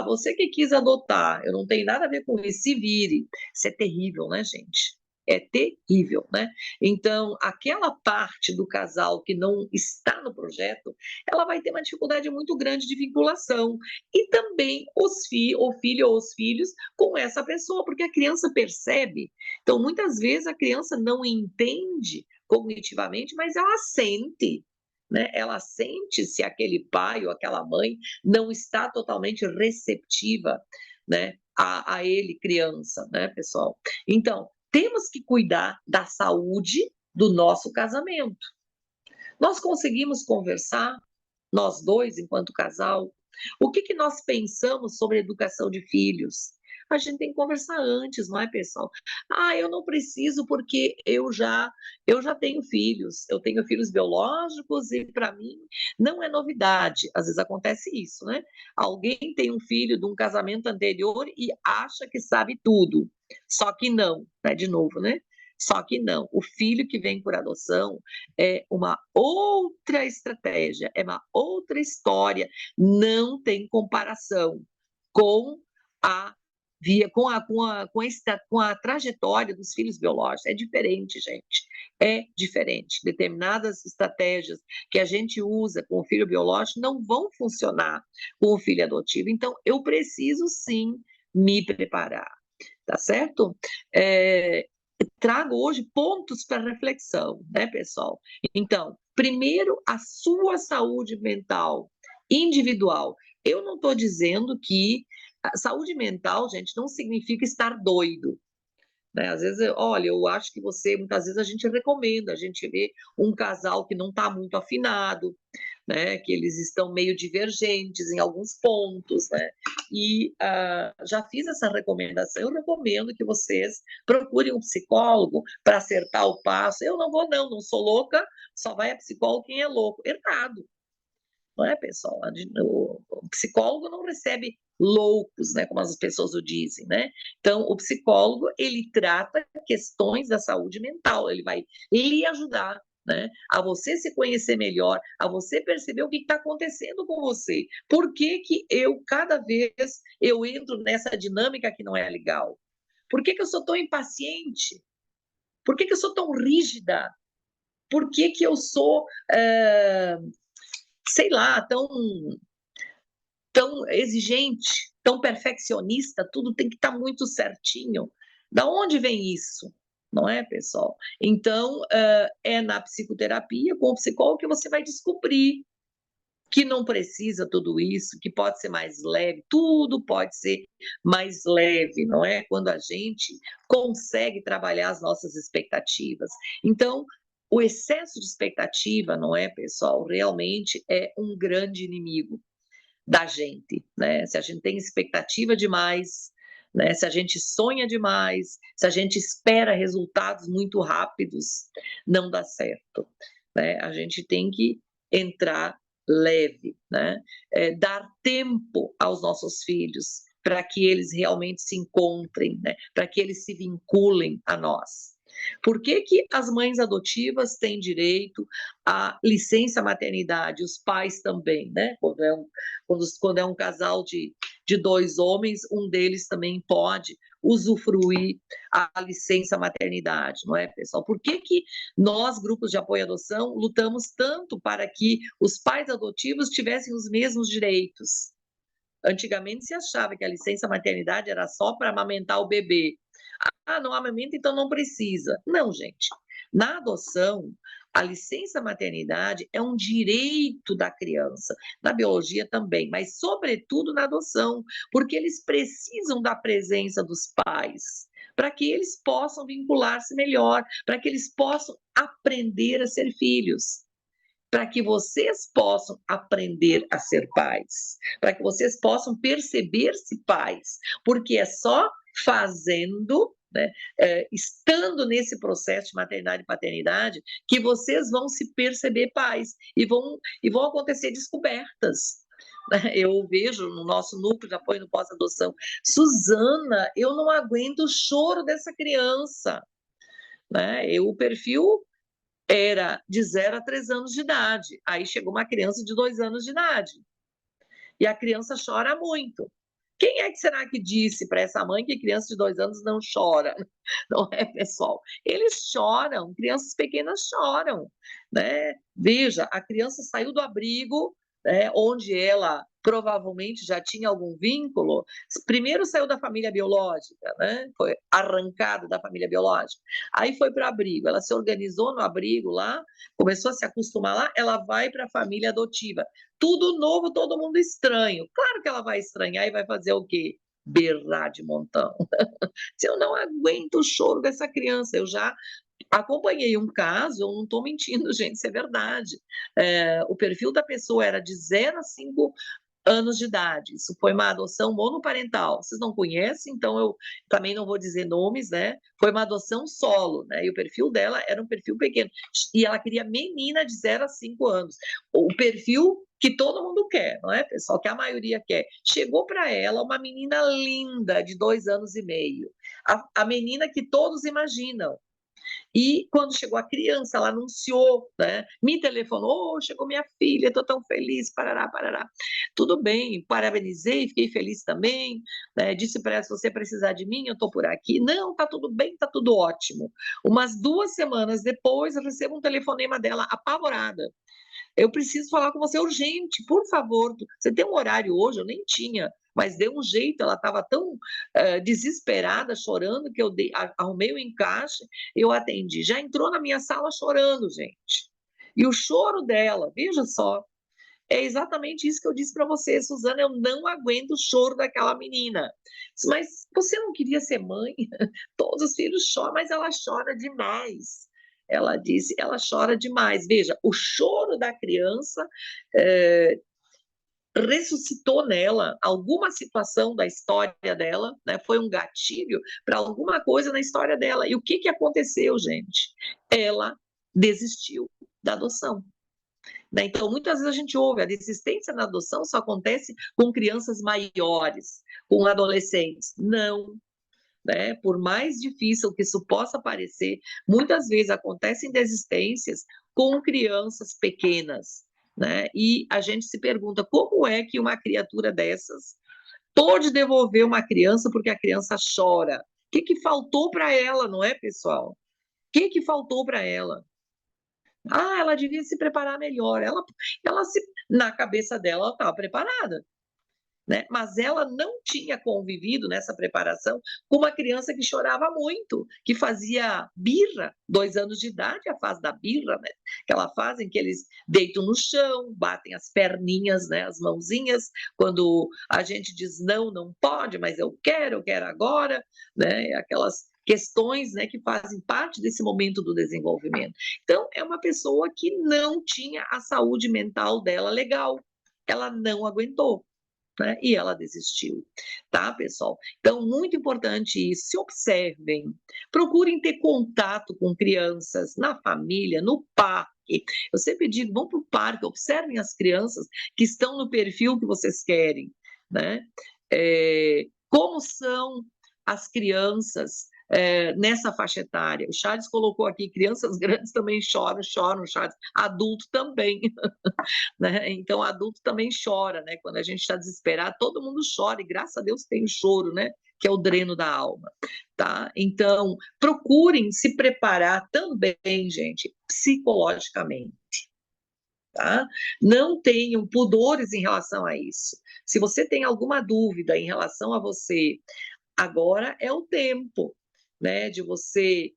você que quis adotar, eu não tenho nada a ver com isso, se vire. Isso é terrível, né, gente? É terrível, né? Então, aquela parte do casal que não está no projeto, ela vai ter uma dificuldade muito grande de vinculação. E também o filho ou os filhos com essa pessoa, porque a criança percebe. Então, muitas vezes a criança não entende cognitivamente, mas ela sente. Né? Ela sente se aquele pai ou aquela mãe não está totalmente receptiva, né, a ele, criança, né, pessoal? Então, temos que cuidar da saúde do nosso casamento. Nós conseguimos conversar, nós dois, enquanto casal, o que nós pensamos sobre a educação de filhos? A gente tem que conversar antes, não é, pessoal? Eu não preciso porque eu já tenho filhos, eu tenho filhos biológicos e para mim não é novidade. Às vezes acontece isso, né? Alguém tem um filho de um casamento anterior e acha que sabe tudo. Só que não, né? De novo, né? Só que não. O filho que vem por adoção é uma outra estratégia, é uma outra história, não tem comparação com a com a trajetória dos filhos biológicos. É diferente, gente. É diferente. Determinadas estratégias que a gente usa com o filho biológico não vão funcionar com o filho adotivo. Então, eu preciso sim me preparar, tá certo? Trago hoje pontos para reflexão, né, pessoal? Então, primeiro, a sua saúde mental individual. Eu não estou dizendo que a saúde mental, gente, não significa estar doido. Né? Às vezes, olha, eu acho que muitas vezes a gente recomenda, a gente vê um casal que não está muito afinado, né, que eles estão meio divergentes em alguns pontos, né, e já fiz essa recomendação, eu recomendo que vocês procurem um psicólogo para acertar o passo. Eu não vou não sou louca, só vai a psicólogo quem é louco. Errado, não é, pessoal? O psicólogo não recebe loucos, né, como as pessoas o dizem, né? Então, o psicólogo, ele trata questões da saúde mental, ele vai lhe ajudar, né, a você se conhecer melhor, a você perceber o que está acontecendo com você. Por que cada vez eu entro nessa dinâmica que não é legal? Por que eu sou tão impaciente? Por que eu sou tão rígida? Por que eu sou, sei lá, tão exigente, tão perfeccionista, tudo tem que estar muito certinho? Da onde vem isso? Não é, pessoal? Então, é na psicoterapia, com o psicólogo, que você vai descobrir que não precisa tudo isso, que pode ser mais leve, tudo pode ser mais leve, não é? Quando a gente consegue trabalhar as nossas expectativas. Então, o excesso de expectativa, não é, pessoal, realmente é um grande inimigo da gente, né? Se a gente tem expectativa demais, né? Se a gente sonha demais, se a gente espera resultados muito rápidos, não dá certo, né? A gente tem que entrar leve, né? Dar tempo aos nossos filhos para que eles realmente se encontrem, né? Para que eles se vinculem a nós. Por que que as mães adotivas têm direito à licença maternidade, os pais também, né? Quando é um casal de dois homens, um deles também pode usufruir a licença maternidade, não é, pessoal? Por que que nós, grupos de apoio à adoção, lutamos tanto para que os pais adotivos tivessem os mesmos direitos? Antigamente se achava que a licença maternidade era só para amamentar o bebê. Ah, não amamenta, então não precisa. Não, gente. Na adoção, a licença maternidade é um direito da criança, na biologia também, mas sobretudo na adoção, porque eles precisam da presença dos pais, para que eles possam vincular-se melhor, para que eles possam aprender a ser filhos, para que vocês possam aprender a ser pais, para que vocês possam perceber-se pais, porque é só fazendo, né, estando nesse processo de maternidade e paternidade, que vocês vão se perceber pais e vão acontecer descobertas. Eu vejo no nosso núcleo de apoio no pós-adoção, Suzana, eu não aguento o choro dessa criança, né? O perfil era de 0 a 3 anos de idade. Aí chegou uma criança de 2 anos de idade. E a criança chora muito. Quem é que será que disse para essa mãe que criança de 2 anos não chora? Não é, pessoal? Eles choram, crianças pequenas choram, né? Veja, a criança saiu do abrigo, né, onde ela provavelmente já tinha algum vínculo, primeiro saiu da família biológica, né? Foi arrancado da família biológica, aí foi para o abrigo, ela se organizou no abrigo lá, começou a se acostumar lá, ela vai para a família adotiva, tudo novo, todo mundo estranho. Claro que ela vai estranhar e vai fazer o quê? Berrar de montão. Se eu não aguento o choro dessa criança, eu já acompanhei um caso, eu não estou mentindo, gente, isso é verdade. O perfil da pessoa era de 0 a 5 anos de idade. Isso foi uma adoção monoparental. Vocês não conhecem, então eu também não vou dizer nomes, né? Foi uma adoção solo, né? E o perfil dela era um perfil pequeno. E ela queria menina de 0 a 5 anos. O perfil que todo mundo quer, não é, pessoal? Que a maioria quer. Chegou para ela uma menina linda de 2 anos e meio. A menina que todos imaginam. E quando chegou a criança, ela anunciou, né? Me telefonou, oh, chegou minha filha, estou tão feliz, parará, parará. Tudo bem, parabenizei, fiquei feliz também, né? Disse para ela, se você precisar de mim, eu estou por aqui. Não, tá tudo bem, tá tudo ótimo. Umas 2 semanas depois, eu recebo um telefonema dela apavorada. Eu preciso falar com você urgente, por favor. Você tem um horário hoje? Eu nem tinha, mas deu um jeito. Ela estava tão desesperada, chorando, que eu arrumei o encaixe, eu atendi. Já entrou na minha sala chorando, gente. E o choro dela, veja só, é exatamente isso que eu disse para você, Suzana. Eu não aguento o choro daquela menina. Mas você não queria ser mãe? Todos os filhos choram, mas ela chora demais. Ela disse, ela chora demais. Veja, o choro da criança ressuscitou nela alguma situação da história dela, né? Foi um gatilho para alguma coisa na história dela. E o que, que aconteceu, gente? Ela desistiu da adoção. Né? Então, muitas vezes a gente ouve, a desistência na adoção só acontece com crianças maiores, com adolescentes. Não, né? Por mais difícil que isso possa parecer, muitas vezes acontecem desistências com crianças pequenas, né? E a gente se pergunta como é que uma criatura dessas pode devolver uma criança porque a criança chora? O que, que faltou para ela, não é, pessoal? O que, que faltou para ela? Ah, ela devia se preparar melhor. Na cabeça dela, ela estava preparada. Né? Mas ela não tinha convivido nessa preparação com uma criança que chorava muito, que fazia birra, 2 anos de idade, a fase da birra, né? Aquela fase em que eles deitam no chão, batem as perninhas, né? As mãozinhas, quando a gente diz não, não pode, mas eu quero agora, né? Aquelas questões, né, que fazem parte desse momento do desenvolvimento. Então, é uma pessoa que não tinha a saúde mental dela legal, ela não aguentou. né? E ela desistiu, tá, pessoal? Então, muito importante isso, se observem, procurem ter contato com crianças na família, no parque. Eu sempre digo, vão para o parque, observem as crianças que estão no perfil que vocês querem, né? Como são as crianças nessa faixa etária? O Charles colocou aqui, crianças grandes também choram, Charles, adulto também. Né? Então, adulto também chora, né? Quando a gente está desesperado, todo mundo chora, e graças a Deus tem o choro, né? Que é o dreno da alma, tá? Então, procurem se preparar também, gente, psicologicamente, tá? Não tenham pudores em relação a isso. Se você tem alguma dúvida em relação a você, agora é o tempo, né? De você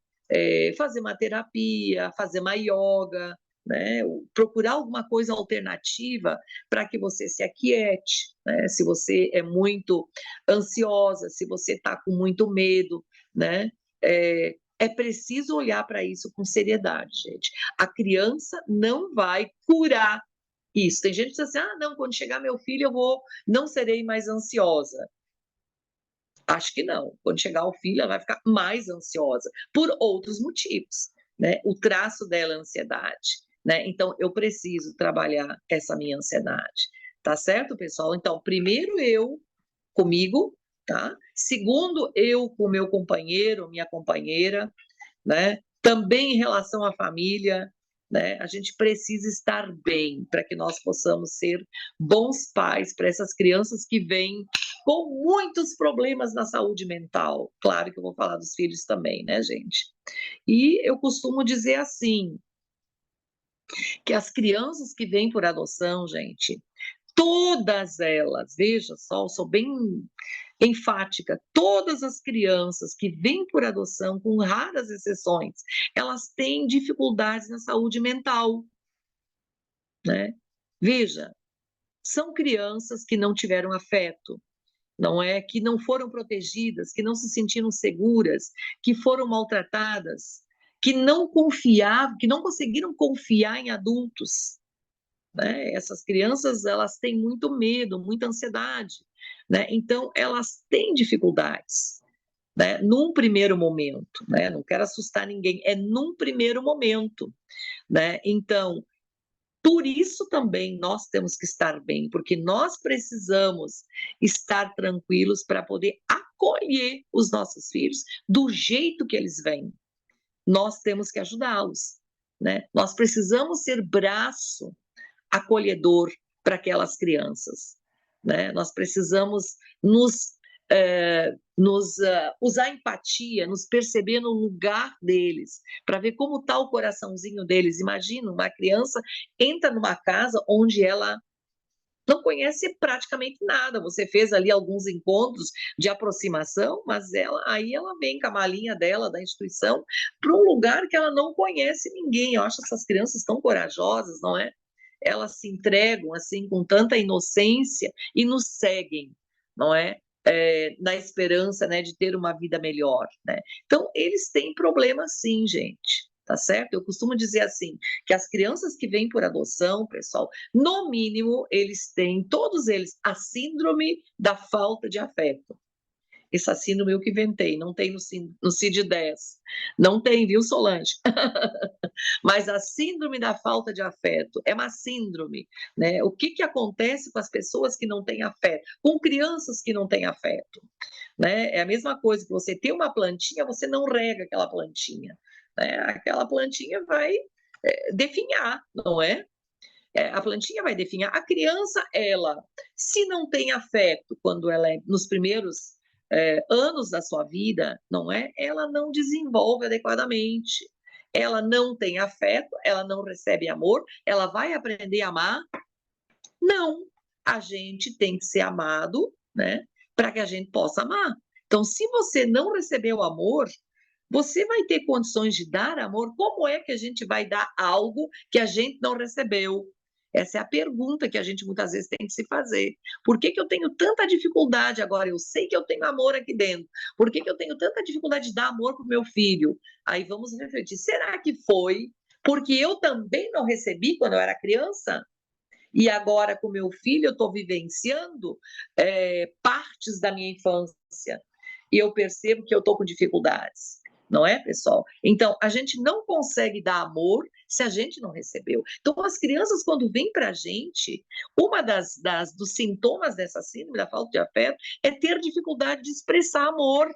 fazer uma terapia, fazer uma yoga, né? Procurar alguma coisa alternativa para que você se aquiete, né? Se você é muito ansiosa, se você está com muito medo, né? É preciso olhar para isso com seriedade, gente. A criança não vai curar isso. Tem gente que diz assim: ah, não, quando chegar meu filho não serei mais ansiosa. Acho que não. Quando chegar o filho, ela vai ficar mais ansiosa, por outros motivos, né? O traço dela é ansiedade, né? Então, eu preciso trabalhar essa minha ansiedade, tá certo, pessoal? Então, primeiro eu comigo, tá? Segundo, eu com meu companheiro, minha companheira, né? Também em relação à família, né? A gente precisa estar bem para que nós possamos ser bons pais para essas crianças que vêm com muitos problemas na saúde mental. Claro que eu vou falar dos filhos também, né, gente? E eu costumo dizer assim, que as crianças que vêm por adoção, gente, todas elas, veja só, eu sou bem enfática, todas as crianças que vêm por adoção, com raras exceções, elas têm dificuldades na saúde mental, né? Veja, são crianças que não tiveram afeto, não é? Que não foram protegidas, que não se sentiram seguras, que foram maltratadas, que não confiavam, que não conseguiram confiar em adultos, né? Essas crianças, elas têm muito medo, muita ansiedade, né? Então, elas têm dificuldades, né? Num primeiro momento, né? Não quero assustar ninguém, é num primeiro momento, né? Então, por isso também nós temos que estar bem, porque nós precisamos estar tranquilos para poder acolher os nossos filhos do jeito que eles vêm. Nós temos que ajudá-los, né? Nós precisamos ser braço acolhedor para aquelas crianças, né? Nós precisamos usar empatia, nos perceber no lugar deles, para ver como está o coraçãozinho deles. Imagina, uma criança entra numa casa onde ela não conhece praticamente nada. Você fez ali alguns encontros de aproximação, mas aí ela vem com a malinha dela, da instituição, para um lugar que ela não conhece ninguém. Eu acho essas crianças tão corajosas, não é? Elas se entregam assim com tanta inocência e nos seguem, não é? Na esperança, né, de ter uma vida melhor, né? Então, eles têm problemas sim, gente, tá certo? Eu costumo dizer assim, que as crianças que vêm por adoção, pessoal, no mínimo, todos eles, a síndrome da falta de afeto. Essa síndrome eu que inventei, não tem no CID-10. Não tem, viu, Solange? Mas a síndrome da falta de afeto é uma síndrome, né? O que acontece com as pessoas que não têm afeto? Com crianças que não têm afeto, né? É a mesma coisa que você tem uma plantinha, você não rega aquela plantinha, né? Aquela plantinha vai definhar, não é? A plantinha vai definhar. A criança, ela, se não tem afeto quando ela é nos primeiros anos da sua vida, não é? Ela não desenvolve adequadamente. Ela não tem afeto, ela não recebe amor, ela vai aprender a amar? Não. A gente tem que ser amado, né? Para que a gente possa amar. Então, se você não recebeu amor, você vai ter condições de dar amor? Como é que a gente vai dar algo que a gente não recebeu? Essa é a pergunta que a gente muitas vezes tem que se fazer. Por que eu tenho tanta dificuldade agora? Eu sei que eu tenho amor aqui dentro. Por que eu tenho tanta dificuldade de dar amor para o meu filho? Aí vamos refletir. Será que foi porque eu também não recebi quando eu era criança? E agora, com meu filho, eu estou vivenciando partes da minha infância. E eu percebo que eu estou com dificuldades. Não é, pessoal? Então, a gente não consegue dar amor se a gente não recebeu. Então, as crianças, quando vêm para a gente, uma dos sintomas dessa síndrome, da falta de afeto, é ter dificuldade de expressar amor.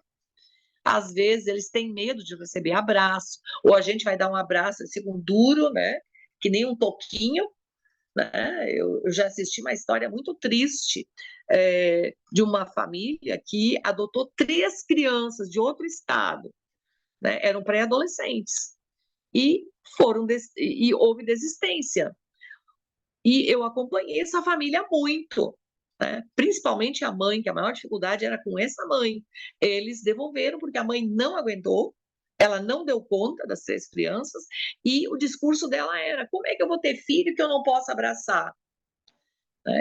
Às vezes, eles têm medo de receber abraço, ou a gente vai dar um abraço, eles ficam duro, né? Que nem um toquinho, né? Eu já assisti uma história muito triste de uma família que adotou 3 crianças de outro estado, né? Eram pré-adolescentes e e houve desistência. E eu acompanhei essa família muito, né? Principalmente a mãe, que a maior dificuldade era com essa mãe. Eles devolveram porque a mãe não aguentou, ela não deu conta das 3 crianças, e o discurso dela era: como é que eu vou ter filho que eu não posso abraçar?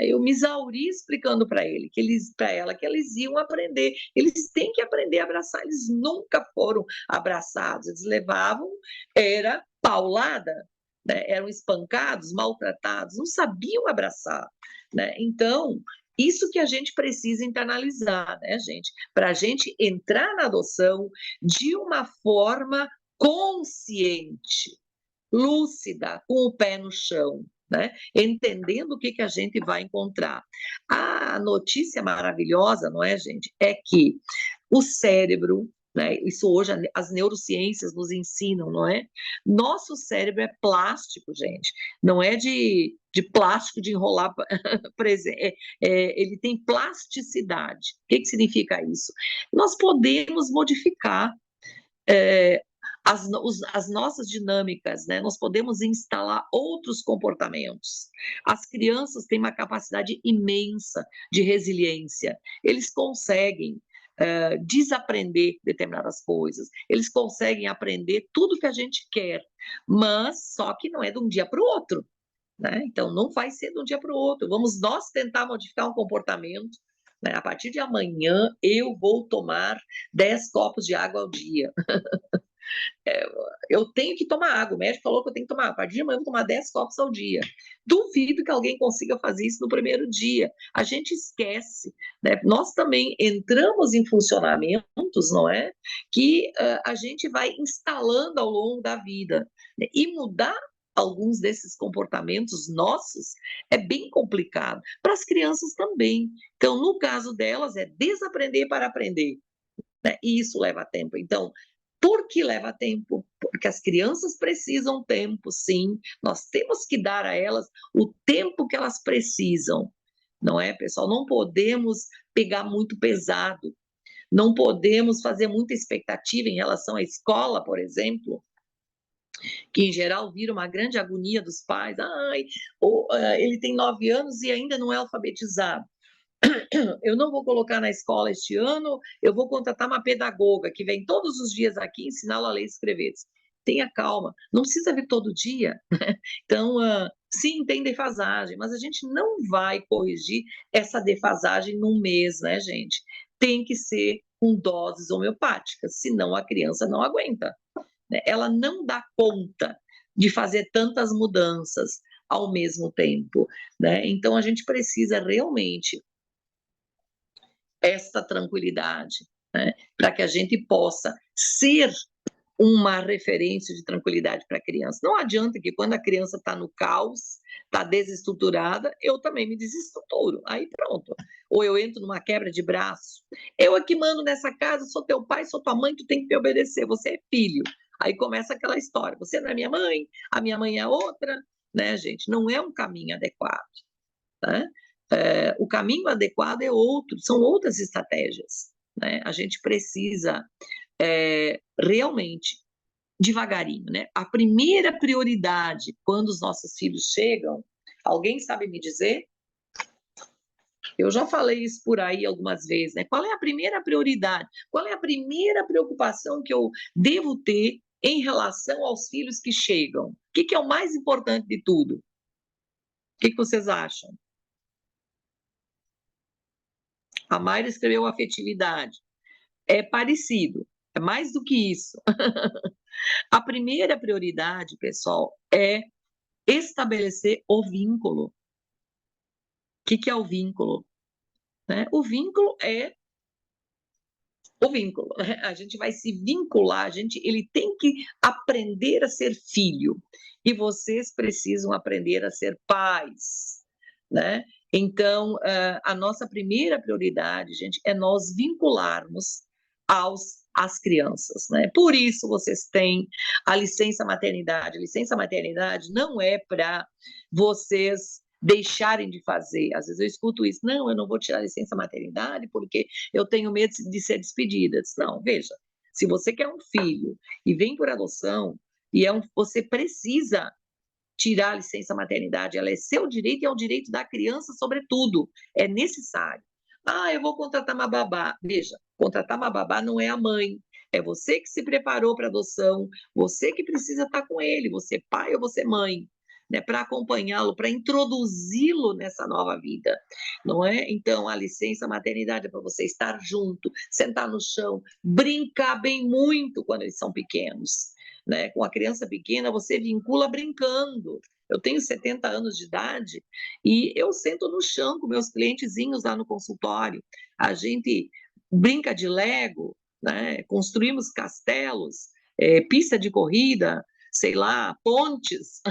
Eu me exauri explicando para ela que eles iam aprender, eles têm que aprender a abraçar, eles nunca foram abraçados, eles levavam, era paulada, né? Eram espancados, maltratados, não sabiam abraçar, né? Então, isso que a gente precisa internalizar, né, gente? Para a gente entrar na adoção de uma forma consciente, lúcida, com o pé no chão, né? Entendendo o que a gente vai encontrar. A notícia maravilhosa, não é, gente? É que o cérebro, né? Isso hoje as neurociências nos ensinam, não é? Nosso cérebro é plástico, gente. Não é de plástico de enrolar, ele tem plasticidade. O que significa isso? Nós podemos modificar é, as nossas dinâmicas, né? Nós podemos instalar outros comportamentos. As crianças têm uma capacidade imensa de resiliência. Eles conseguem desaprender determinadas coisas. Eles conseguem aprender tudo que a gente quer, mas só que não é de um dia para o outro. Né? Então, não vai ser de um dia para o outro. Vamos nós tentar modificar um comportamento. Né? A partir de amanhã, eu vou tomar 10 copos de água ao dia. Eu tenho que tomar água. O médico falou que eu tenho que tomar. A partir de amanhã, eu vou tomar 10 copos ao dia. Duvido que alguém consiga fazer isso no primeiro dia. A gente esquece. Né? Nós também entramos em funcionamentos, não é? Que a gente vai instalando ao longo da vida. Né? E mudar alguns desses comportamentos nossos é bem complicado. Para as crianças também. Então, no caso delas, é desaprender para aprender. Né? E isso leva tempo. Então, por que leva tempo? Porque as crianças precisam tempo, sim. Nós temos que dar a elas o tempo que elas precisam. Não é, pessoal? Não podemos pegar muito pesado. Não podemos fazer muita expectativa em relação à escola, por exemplo, que em geral vira uma grande agonia dos pais. Ai, ele tem 9 anos e ainda não é alfabetizado. Eu não vou colocar na escola este ano, eu vou contratar uma pedagoga que vem todos os dias aqui ensiná-la a ler e escrever. Tenha calma, não precisa vir todo dia. Então, sim, tem defasagem, mas a gente não vai corrigir essa defasagem num mês, né, gente? Tem que ser com doses homeopáticas, senão a criança não aguenta. Né? Ela não dá conta de fazer tantas mudanças ao mesmo tempo. Né? Então, a gente precisa realmente esta tranquilidade, né? Para que a gente possa ser uma referência de tranquilidade para a criança. Não adianta que quando a criança está no caos, está desestruturada, eu também me desestruturo. Aí pronto. Ou eu entro numa quebra de braço. Eu aqui mando nessa casa, sou teu pai, sou tua mãe, tu tem que me obedecer, você é filho. Aí começa aquela história, você não é minha mãe, a minha mãe é outra, né, gente? Não é um caminho adequado. Né? O caminho adequado é outro, são outras estratégias. Né? A gente precisa realmente, devagarinho, né? A primeira prioridade quando os nossos filhos chegam, alguém sabe me dizer? Eu já falei isso por aí algumas vezes, né? Qual é a primeira prioridade? Qual é a primeira preocupação que eu devo ter em relação aos filhos que chegam? O que é o mais importante de tudo? O que vocês acham? A Mayra escreveu afetividade. É parecido, é mais do que isso. A primeira prioridade, pessoal, é estabelecer o vínculo. que é o vínculo? Né? O vínculo é o vínculo. Né? A gente vai se vincular, ele tem que aprender a ser filho. E vocês precisam aprender a ser pais. Né? Então, a nossa primeira prioridade, gente, é nós vincularmos às crianças, né? Por isso vocês têm a licença maternidade. A licença maternidade não é para vocês deixarem de fazer. Às vezes eu escuto isso, não, eu não vou tirar a licença maternidade porque eu tenho medo de ser despedida. Não, veja, se você quer um filho e vem por adoção, você precisa tirar a licença maternidade, ela é seu direito e é o direito da criança, sobretudo, é necessário. Ah, eu vou contratar uma babá. Veja, contratar uma babá não é a mãe, é você que se preparou para adoção, você que precisa estar com ele, você pai ou você mãe, né, para acompanhá-lo, para introduzi-lo nessa nova vida, não é? Então, a licença maternidade é para você estar junto, sentar no chão, brincar bem muito quando eles são pequenos, né? Com a criança pequena, você vincula brincando. Eu tenho 70 anos de idade e eu sento no chão com meus clientezinhos lá no consultório. A gente brinca de Lego, né? Construímos castelos, pista de corrida, sei lá, pontes.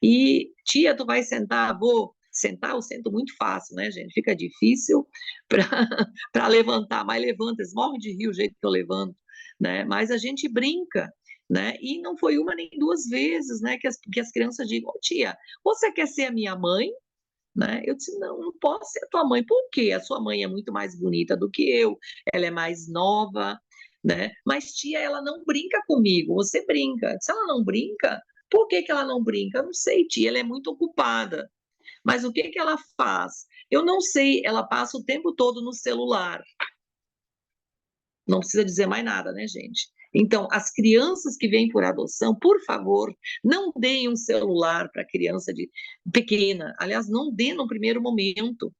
E, tia, tu vai sentar? Vou. Sentar eu sento muito fácil, né, gente? Fica difícil para levantar, mas levanta, eles morrem de rir o jeito que eu levanto, né? Mas a gente brinca, né? E não foi uma nem duas vezes, né, que as crianças digam, oh, tia, você quer ser a minha mãe? Né? Eu disse, não, não posso ser a tua mãe. Por quê? A sua mãe é muito mais bonita do que eu, ela é mais nova, né? Mas tia, ela não brinca comigo, você brinca. Se ela não brinca, por que que ela não brinca? Eu não sei, tia, ela é muito ocupada. Mas o que que ela faz? Eu não sei, ela passa o tempo todo no celular. Não precisa dizer mais nada, né, gente? Então, as crianças que vêm por adoção, por favor, não deem um celular para criança pequena. Aliás, não dê no primeiro momento.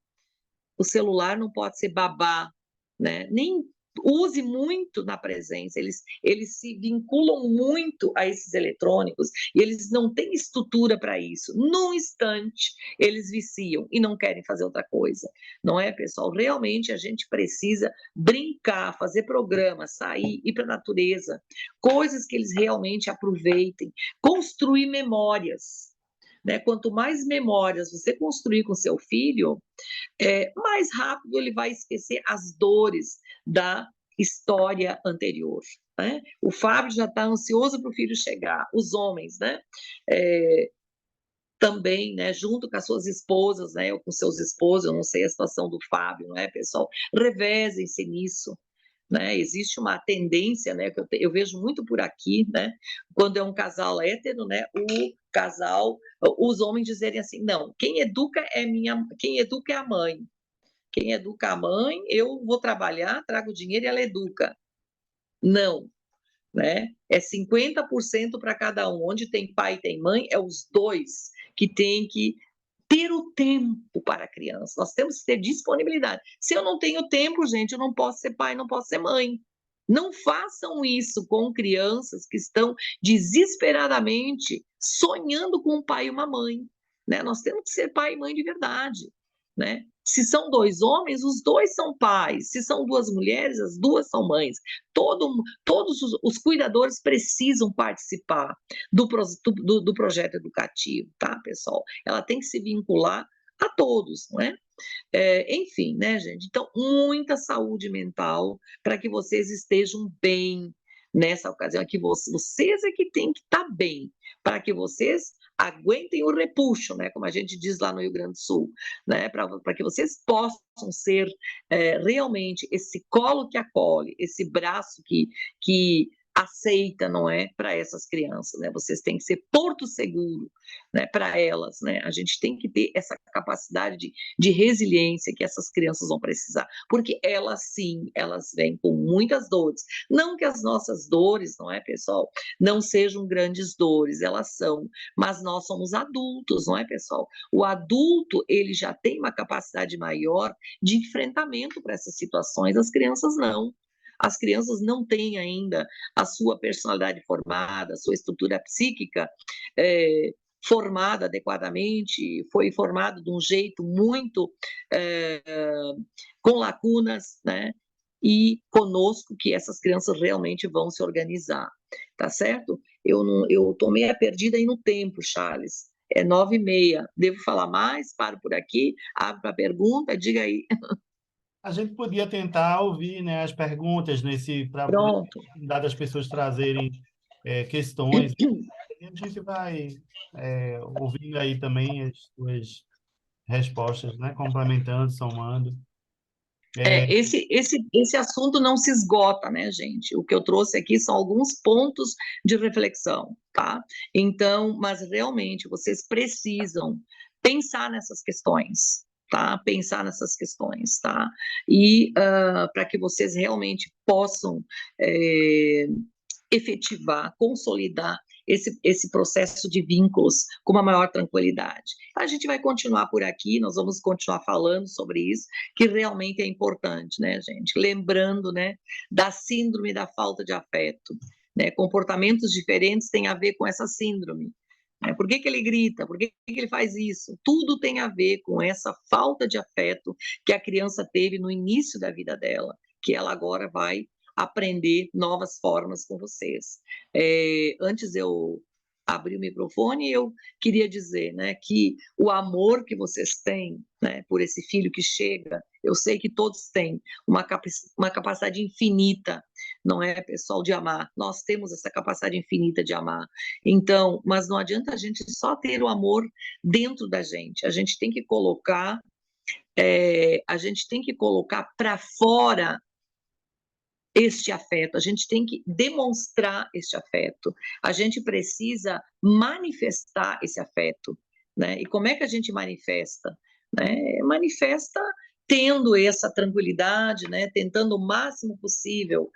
O celular não pode ser babá, né? Nem use muito na presença, eles se vinculam muito a esses eletrônicos e eles não têm estrutura para isso. Num instante, eles viciam e não querem fazer outra coisa, não é, pessoal? Realmente a gente precisa brincar, fazer programa, sair, ir para a natureza, coisas que eles realmente aproveitem, construir memórias. Né? Quanto mais memórias você construir com seu filho, mais rápido ele vai esquecer as dores da história anterior. Né? O Fábio já está ansioso para o filho chegar, os homens, né? Também, né, junto com as suas esposas, né, ou com seus esposos, eu não sei a situação do Fábio, não é, pessoal? Revezem-se nisso. Né? Existe uma tendência, né, que eu vejo muito por aqui, né, quando é um casal hétero, né, os homens dizerem assim, não, quem educa é a mãe. Quem educa a mãe, eu vou trabalhar, trago dinheiro e ela educa. Não, né? É 50% para cada um. Onde tem pai e tem mãe, é os dois que têm que ter o tempo para a criança. Nós temos que ter disponibilidade. Se eu não tenho tempo, gente, eu não posso ser pai, não posso ser mãe. Não façam isso com crianças que estão desesperadamente sonhando com um pai e uma mãe. Né? Nós temos que ser pai e mãe de verdade. Né? Se são dois homens, os dois são pais. Se são duas mulheres, as duas são mães. Todos os cuidadores precisam participar do projeto educativo, tá, pessoal? Ela tem que se vincular a todos, não é? Enfim, né, gente? Então, muita saúde mental para que vocês estejam bem nessa ocasião. Aqui vocês é que têm que estar bem, para que vocês aguentem o repuxo, né? Como a gente diz lá no Rio Grande do Sul, né? Para que vocês possam ser realmente esse colo que acolhe, esse braço que aceita, não é, para essas crianças, né? Vocês têm que ser porto seguro, né, para elas, né? A gente tem que ter essa capacidade de resiliência que essas crianças vão precisar, porque elas sim, elas vêm com muitas dores. Não que as nossas dores, não é, pessoal, não sejam grandes dores, elas são, mas nós somos adultos, não é, pessoal? O adulto, ele já tem uma capacidade maior de enfrentamento para essas situações, as crianças não. As crianças não têm ainda a sua personalidade formada, a sua estrutura psíquica formado adequadamente, foi formado de um jeito muito com lacunas, né? E conosco que essas crianças realmente vão se organizar, tá certo? Eu tô meio perdida aí no tempo, Charles. É 9h30. Devo falar mais? Paro por aqui? Abro para pergunta? Diga aí. A gente podia tentar ouvir, né, as perguntas para poder Pronto. dar das pessoas trazerem questões. E a gente vai ouvindo aí também as suas respostas, né, complementando, somando. Esse assunto não se esgota, né, gente? O que eu trouxe aqui são alguns pontos de reflexão, tá? Então, mas realmente vocês precisam pensar nessas questões, tá? Pensar nessas questões, tá? E para que vocês realmente possam é, efetivar, consolidar esse processo de vínculos com uma maior tranquilidade. A gente vai continuar por aqui, nós vamos continuar falando sobre isso, que realmente é importante, né, gente? Lembrando, né, da síndrome da falta de afeto, né? Comportamentos diferentes têm a ver com essa síndrome. Né? Por que que ele grita? Por que que ele faz isso? Tudo tem a ver com essa falta de afeto que a criança teve no início da vida dela, que ela agora vai aprender novas formas com vocês. Antes eu abrir o microfone, eu queria dizer, né, que o amor que vocês têm, né, por esse filho que chega, eu sei que todos têm uma capacidade infinita, não é, pessoal, de amar. Nós temos essa capacidade infinita de amar. Então, mas não adianta a gente só ter o amor dentro da gente. A gente tem que colocar para fora este afeto, a gente tem que demonstrar este afeto, a gente precisa manifestar esse afeto, né? E como é que a gente manifesta? Né? Manifesta tendo essa tranquilidade, né? Tentando o máximo possível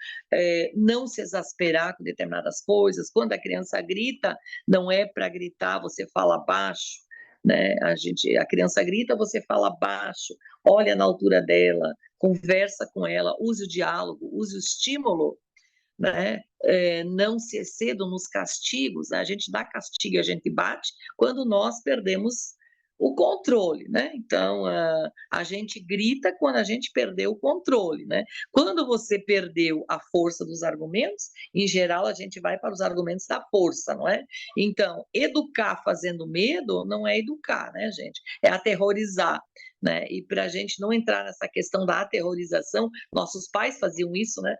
não se exasperar com determinadas coisas. Quando a criança grita, não é para gritar, você fala baixo, né? A criança grita, você fala baixo, olha na altura dela, conversa com ela, use o diálogo, use o estímulo, né? Não se excedam nos castigos, né? A gente dá castigo e a gente bate quando nós perdemos o controle, né? Então, a gente grita quando a gente perdeu o controle, né? Quando você perdeu a força dos argumentos, em geral a gente vai para os argumentos da força, não é? Então, educar fazendo medo não é educar, né, gente? É aterrorizar, né? E para a gente não entrar nessa questão da aterrorização, nossos pais faziam isso, né?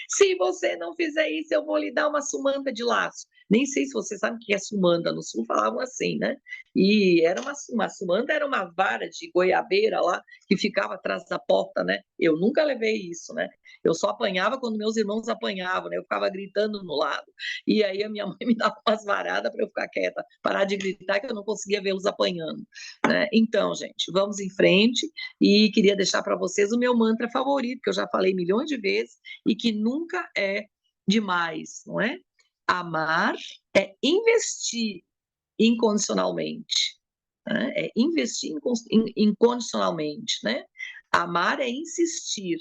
Se você não fizer isso, eu vou lhe dar uma sumanda de laço. Nem sei se você sabe o que é sumanda, no sul falavam assim, né? E era uma sumanda, era uma vara de goiabeira lá que ficava atrás da porta, né? Eu nunca levei isso, né? Eu só apanhava quando meus irmãos apanhavam, né? Eu ficava gritando no lado. E aí a minha mãe me dava umas varadas para eu ficar quieta, parar de gritar, que eu não conseguia vê-los apanhando. Né? Então, gente, vamos em frente. E queria deixar para vocês o meu mantra favorito, que eu já falei milhões de vezes, e que nunca é demais, não é? Amar é investir incondicionalmente, né? É investir incondicionalmente, né? Amar é insistir,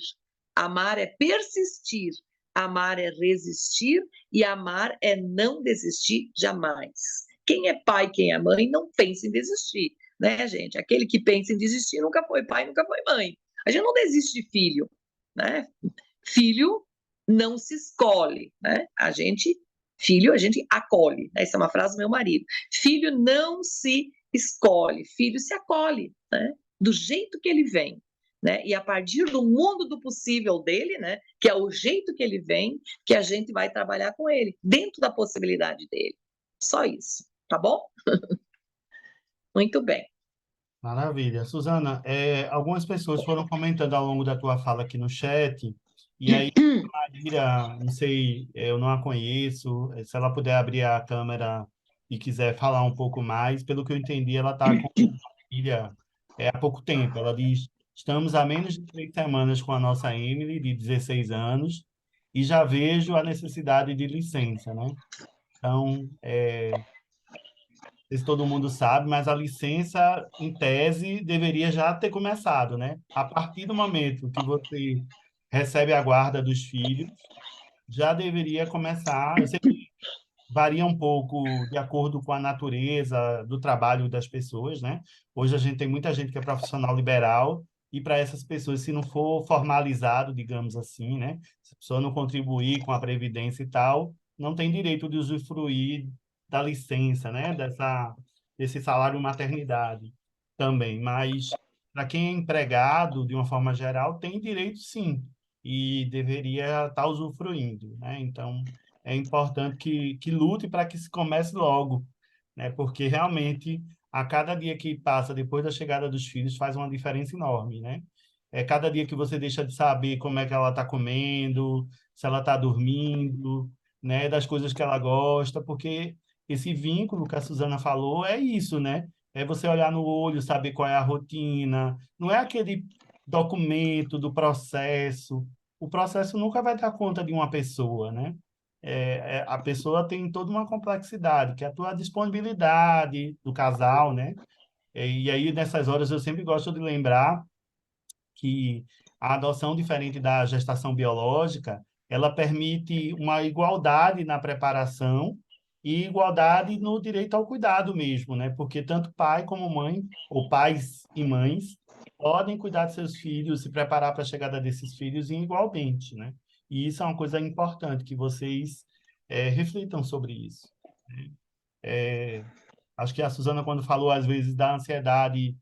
amar é persistir, amar é resistir e amar é não desistir jamais. Quem é pai, quem é mãe, não pensa em desistir, né, gente? Aquele que pensa em desistir nunca foi pai, nunca foi mãe. A gente não desiste de filho, né? Filho não se escolhe, né? Filho, a gente acolhe. Essa é uma frase do meu marido. Filho não se escolhe, filho se acolhe, né? Do jeito que ele vem. Né? E a partir do mundo do possível dele, né? Que é o jeito que ele vem, que a gente vai trabalhar com ele, dentro da possibilidade dele. Só isso, tá bom? Muito bem. Maravilha. Suzana, algumas pessoas foram comentando ao longo da tua fala aqui no chat, e aí, Maíra, não sei, eu não a conheço, se ela puder abrir a câmera e quiser falar um pouco mais, pelo que eu entendi, ela está com a filha há pouco tempo. Ela diz, estamos há menos de 3 semanas com a nossa Emily, de 16 anos, e já vejo a necessidade de licença, né? Então, sei se todo mundo sabe, mas a licença, em tese, deveria já ter começado, né? A partir do momento que você recebe a guarda dos filhos, já deveria começar. Eu sei que varia um pouco de acordo com a natureza do trabalho das pessoas, né? Hoje a gente tem muita gente que é profissional liberal, e para essas pessoas, se não for formalizado, digamos assim, né? Se a pessoa não contribuir com a previdência e tal, não tem direito de usufruir da licença, né? Desse salário maternidade também. Mas para quem é empregado, de uma forma geral, tem direito sim, e deveria estar usufruindo, né? Então, é importante que lute para que se comece logo, né? Porque realmente a cada dia que passa depois da chegada dos filhos faz uma diferença enorme, né? É cada dia que você deixa de saber como é que ela está comendo, se ela está dormindo, né? Das coisas que ela gosta, porque esse vínculo que a Suzana falou é isso, né? É você olhar no olho, saber qual é a rotina, não é aquele documento do processo. O processo nunca vai dar conta de uma pessoa, né? A pessoa tem toda uma complexidade, que é a tua disponibilidade do casal, né? E aí, nessas horas, eu sempre gosto de lembrar que a adoção, diferente da gestação biológica, ela permite uma igualdade na preparação e igualdade no direito ao cuidado mesmo, né? Porque tanto pai como mãe, ou pais e mães, podem cuidar de seus filhos, se preparar para a chegada desses filhos igualmente, né? E isso é uma coisa importante, que vocês reflitam sobre isso. Acho que a Suzana, quando falou, às vezes, da ansiedade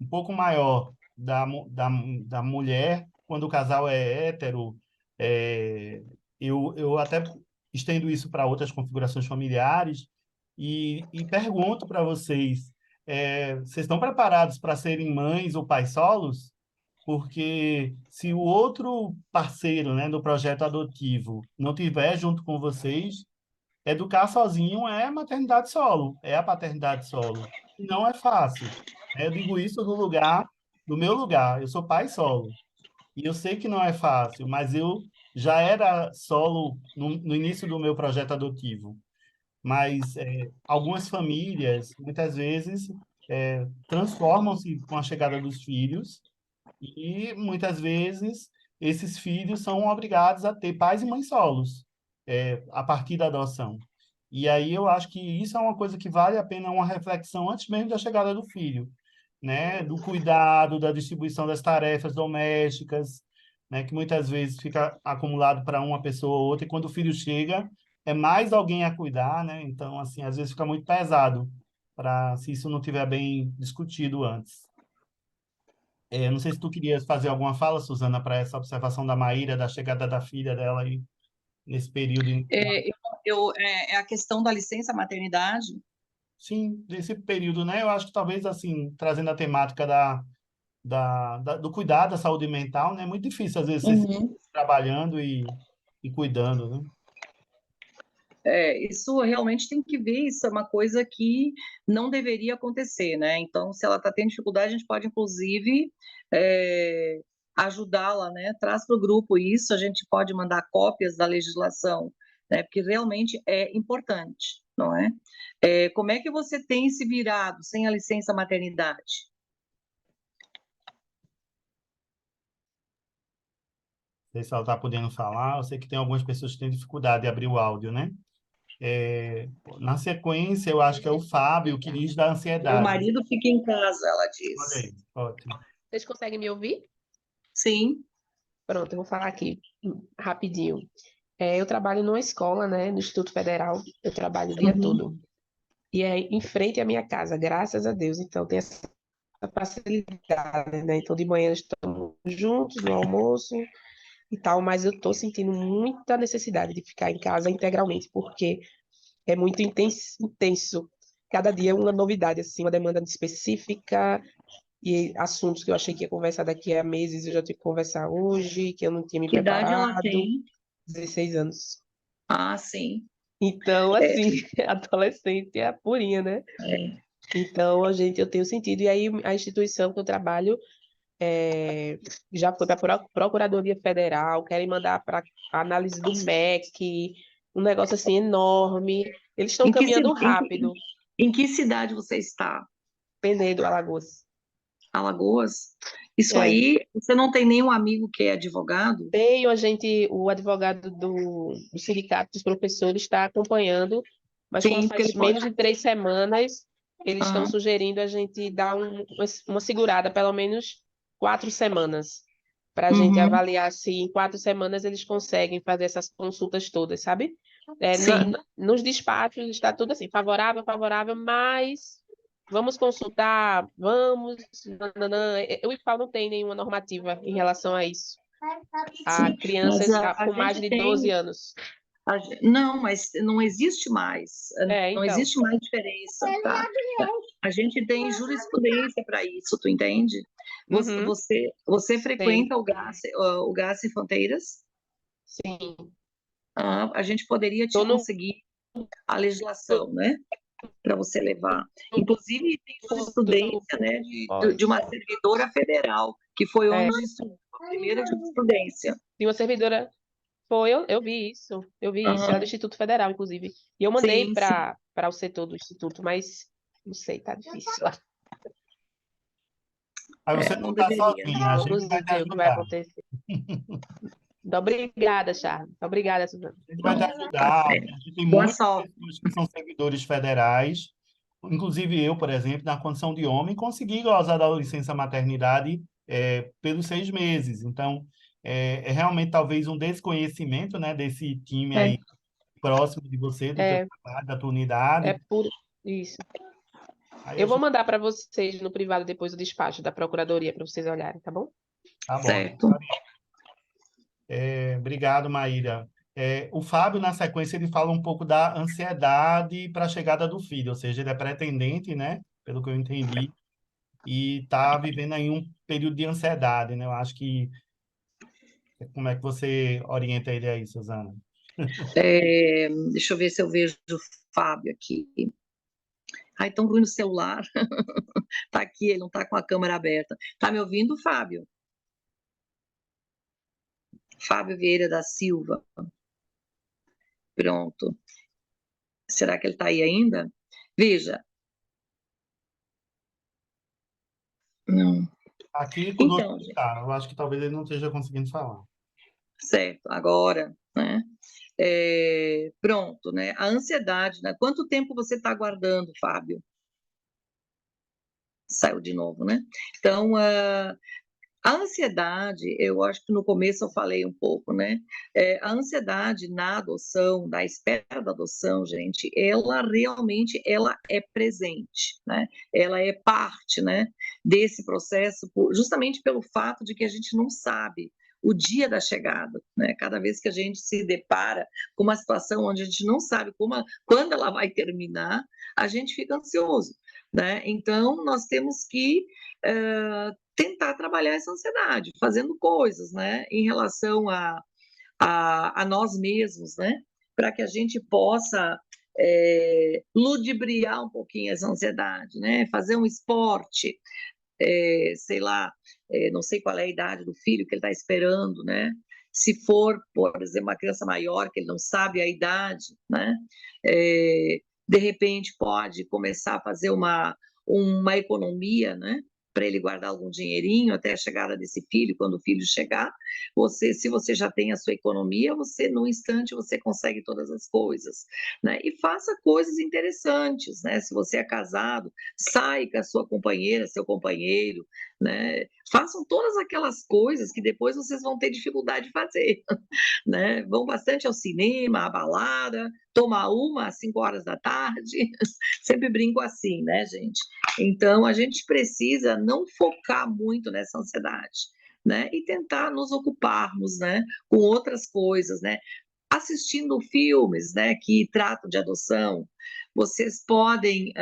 um pouco maior da mulher, quando o casal é hétero, é, eu até estendo isso para outras configurações familiares e pergunto para vocês, vocês estão preparados para serem mães ou pais solos? Porque se o outro parceiro, né, do projeto adotivo não tiver junto com vocês, educar sozinho é maternidade solo, é a paternidade solo. E não é fácil. Eu digo isso do meu lugar. Eu sou pai solo. E eu sei que não é fácil, mas eu já era solo no início do meu projeto adotivo. Mas algumas famílias, muitas vezes, transformam-se com a chegada dos filhos e muitas vezes esses filhos são obrigados a ter pais e mães solos, a partir da adoção. E aí eu acho que isso é uma coisa que vale a pena uma reflexão antes mesmo da chegada do filho, né? Do cuidado, da distribuição das tarefas domésticas, né? Que muitas vezes fica acumulado para uma pessoa ou outra, e quando o filho chega, é mais alguém a cuidar, né? Então, assim, às vezes fica muito pesado para se isso não tiver bem discutido antes. Não sei se tu querias fazer alguma fala, Suzana, para essa observação da Maíra, da chegada da filha dela aí nesse período inicial. É a questão da licença maternidade. Sim, desse período, né? Eu acho que talvez, assim, trazendo a temática do cuidado da saúde mental, né? É muito difícil, às vezes, você se Uhum. trabalhando e cuidando, né? Isso realmente tem que ver, isso é uma coisa que não deveria acontecer, né? Então, se ela está tendo dificuldade, a gente pode, inclusive, é, ajudá-la, né? Traz para o grupo isso, a gente pode mandar cópias da legislação, né? Porque realmente é importante, não é? Como é que você tem se virado sem a licença maternidade? Não sei se ela está podendo falar, eu sei que tem algumas pessoas que têm dificuldade de abrir o áudio, né? Na sequência, eu acho que é o Fábio que diz da Meu ansiedade. marido fica em casa, ela Olha diz. aí, ótimo. Vocês conseguem me ouvir? Sim. Pronto, eu vou falar aqui rapidinho. Eu trabalho numa escola, né, no Instituto Federal. Eu trabalho o dia Uhum. todo. E é em frente à minha casa, graças a Deus. Então, tem essa facilidade, né? Então, de manhã estamos juntos no almoço e tal, mas eu estou sentindo muita necessidade de ficar em casa integralmente, porque é muito intenso. Cada dia é uma novidade, assim, uma demanda específica, e assuntos que eu achei que ia conversar daqui a meses, eu já tive que conversar hoje, que eu não tinha me Que idade ela preparado. tem? 16 anos. Ah, sim. Então, É, assim, adolescente é a purinha, né? é. Então, eu tenho sentido. E aí, a instituição que eu trabalho já foi para a Procuradoria Federal, querem mandar para análise do MEC, um negócio assim enorme. Eles estão Em que, caminhando ci- em, rápido, em que cidade você está? Penedo, Alagoas. Alagoas? Isso É, aí, você não tem nenhum amigo que é advogado? o advogado do Sindicato dos Professores está acompanhando, Mas como Sim, porque faz ele pode. menos de 3 semanas, eles estão Aham. sugerindo a gente dar uma segurada, pelo menos 4 semanas, para a gente Uhum. avaliar se em 4 semanas eles conseguem fazer essas consultas todas, sabe? Sim. Nos despachos está tudo assim, favorável, favorável, mas vamos consultar, vamos. Nananã. O IFAL não tem nenhuma normativa em relação a isso, a Sim, mas crianças a com mais gente de 12 tem. anos. Não, mas não existe mais. Não Então. existe mais diferença, tá? A gente tem jurisprudência para isso, tu entende? Uhum, Você sei, frequenta o GAS Sem Fronteiras? sim. A gente poderia te Tô no conseguir a legislação, né? Para você levar. Inclusive, tem do jurisprudência, né, de pós. uma servidora federal, que foi É, onde estudou a primeira jurisprudência. tem uma servidora. Foi, eu vi isso. Eu vi isso. Ela é do Aham. Instituto Federal, inclusive. E eu mandei Sim, sim. para o setor do Instituto, mas não sei, tá difícil lá. Aí você não Não está deveria, né? sozinha, a gente Vamos vai te ver o que vai ajudar. acontecer. Muito obrigada, Charles. Muito obrigada, Suzana. A gente vai te Então, tá ajudar. certo. A gente tem Boa muitas sorte. pessoas que são servidores federais, inclusive eu, por exemplo, na condição de homem, consegui gozar da licença maternidade pelos 6 meses. Então, é realmente talvez um desconhecimento, né, desse time É, aí próximo de você, do teu é, trabalho, da tua é unidade. por isso. Aí a Eu vou gente, mandar para vocês no privado depois o despacho da Procuradoria para vocês olharem, tá bom? tá bom. Certo. Obrigado, Maíra. O Fábio, na sequência, ele fala um pouco da ansiedade para a chegada do filho, ou seja, ele é pretendente, né? Pelo que eu entendi, e está vivendo aí um período de ansiedade, né? Eu acho que como é que você orienta ele aí, Suzana? Deixa eu ver se eu vejo o Fábio aqui. Ai, tão ruim no celular. Tá aqui, ele não tá com a câmera aberta. Tá me ouvindo, Fábio? Fábio Vieira da Silva. Pronto. Será que ele tá aí ainda? Veja. Não. Aqui conosco Então, ele tá. Eu acho que talvez ele não esteja conseguindo falar. certo, agora, né? Pronto, né? A ansiedade, né? Quanto tempo você está aguardando, Fábio? Saiu de novo, né? Então, a ansiedade, eu acho que no começo eu falei um pouco, né? A ansiedade na adoção, da espera da adoção, gente, ela realmente ela é presente, né? Ela é parte, né, desse processo, justamente pelo fato de que a gente não sabe o dia da chegada, né? Cada vez que a gente se depara com uma situação onde a gente não sabe quando ela vai terminar, a gente fica ansioso, né? Então, nós temos que tentar trabalhar essa ansiedade, fazendo coisas, né, em relação a nós mesmos, né, para que a gente possa ludibriar um pouquinho essa ansiedade, né, fazer um esporte, sei lá, não sei qual é a idade do filho que ele está esperando, né, se for, por exemplo, uma criança maior que ele não sabe a idade, né, de repente pode começar a fazer uma economia, né, para ele guardar algum dinheirinho até a chegada desse filho, quando o filho chegar. Se você já tem a sua economia, você, num instante, você consegue todas as coisas, né? E faça coisas interessantes, né? Se você é casado, sai com a sua companheira, seu companheiro, né? Façam todas aquelas coisas que depois vocês vão ter dificuldade de fazer, né? Vão bastante ao cinema, à balada, tomar uma às 5 horas da tarde, sempre brinco assim, né, gente? Então, a gente precisa não focar muito nessa ansiedade, né? E tentar nos ocuparmos, né, com outras coisas, né? Assistindo filmes, né, que tratam de adoção, vocês podem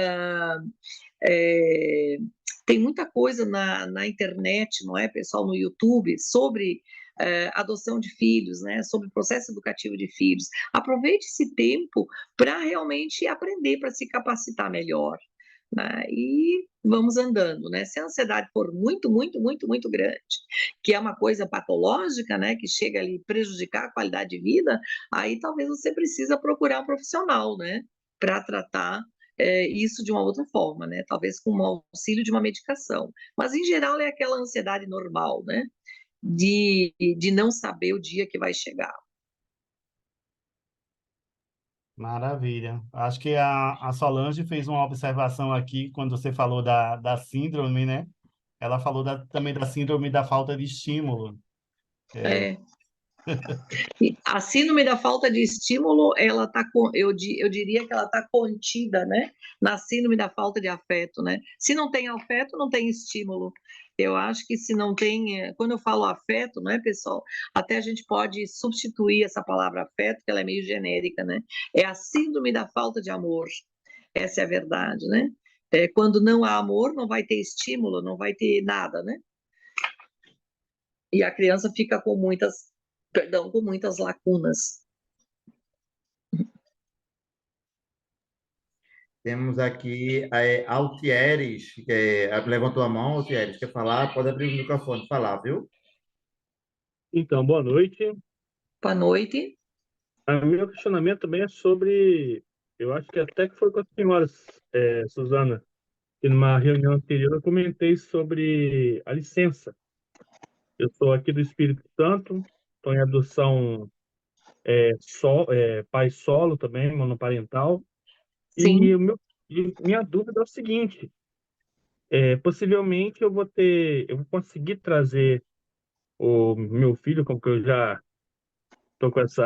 tem muita coisa na internet, não é, pessoal, no YouTube, sobre adoção de filhos, né, sobre processo educativo de filhos. Aproveite esse tempo para realmente aprender, para se capacitar melhor, né, e vamos andando, né? Se a ansiedade for muito, muito, muito, muito grande, que é uma coisa patológica, né, que chega ali prejudicar a qualidade de vida, aí talvez você precisa procurar um profissional, né, para tratar isso de uma outra forma, né? Talvez com o auxílio de uma medicação. Mas, em geral, é aquela ansiedade normal, né? De não saber o dia que vai chegar. Maravilha. Acho que a Solange fez uma observação aqui quando você falou da síndrome, né? Ela falou também da síndrome da falta de estímulo. É. E a síndrome da falta de estímulo, ela tá eu diria que ela está contida, né, na síndrome da falta de afeto, né? Se não tem afeto, não tem estímulo. Eu acho que se não tem, quando eu falo afeto, não é, pessoal? Até a gente pode substituir essa palavra afeto, que ela é meio genérica, né? É a síndrome da falta de amor. Essa é a verdade, né? Quando não há amor, não vai ter estímulo, não vai ter nada, né? E a criança fica com muitas, perdão, com muitas lacunas. Temos aqui Altieres, levantou a mão, Altieres, quer falar? Pode abrir o microfone e falar, viu? Então, boa noite. Boa noite. O meu questionamento também é sobre, eu acho que até que foi com a senhora, Suzana, que numa reunião anterior eu comentei sobre a licença. Eu sou aqui do Espírito Santo, estou em adoção pai solo também, monoparental, e, Sim, minha dúvida é o seguinte, possivelmente eu vou conseguir trazer o meu filho, como que eu já estou com esse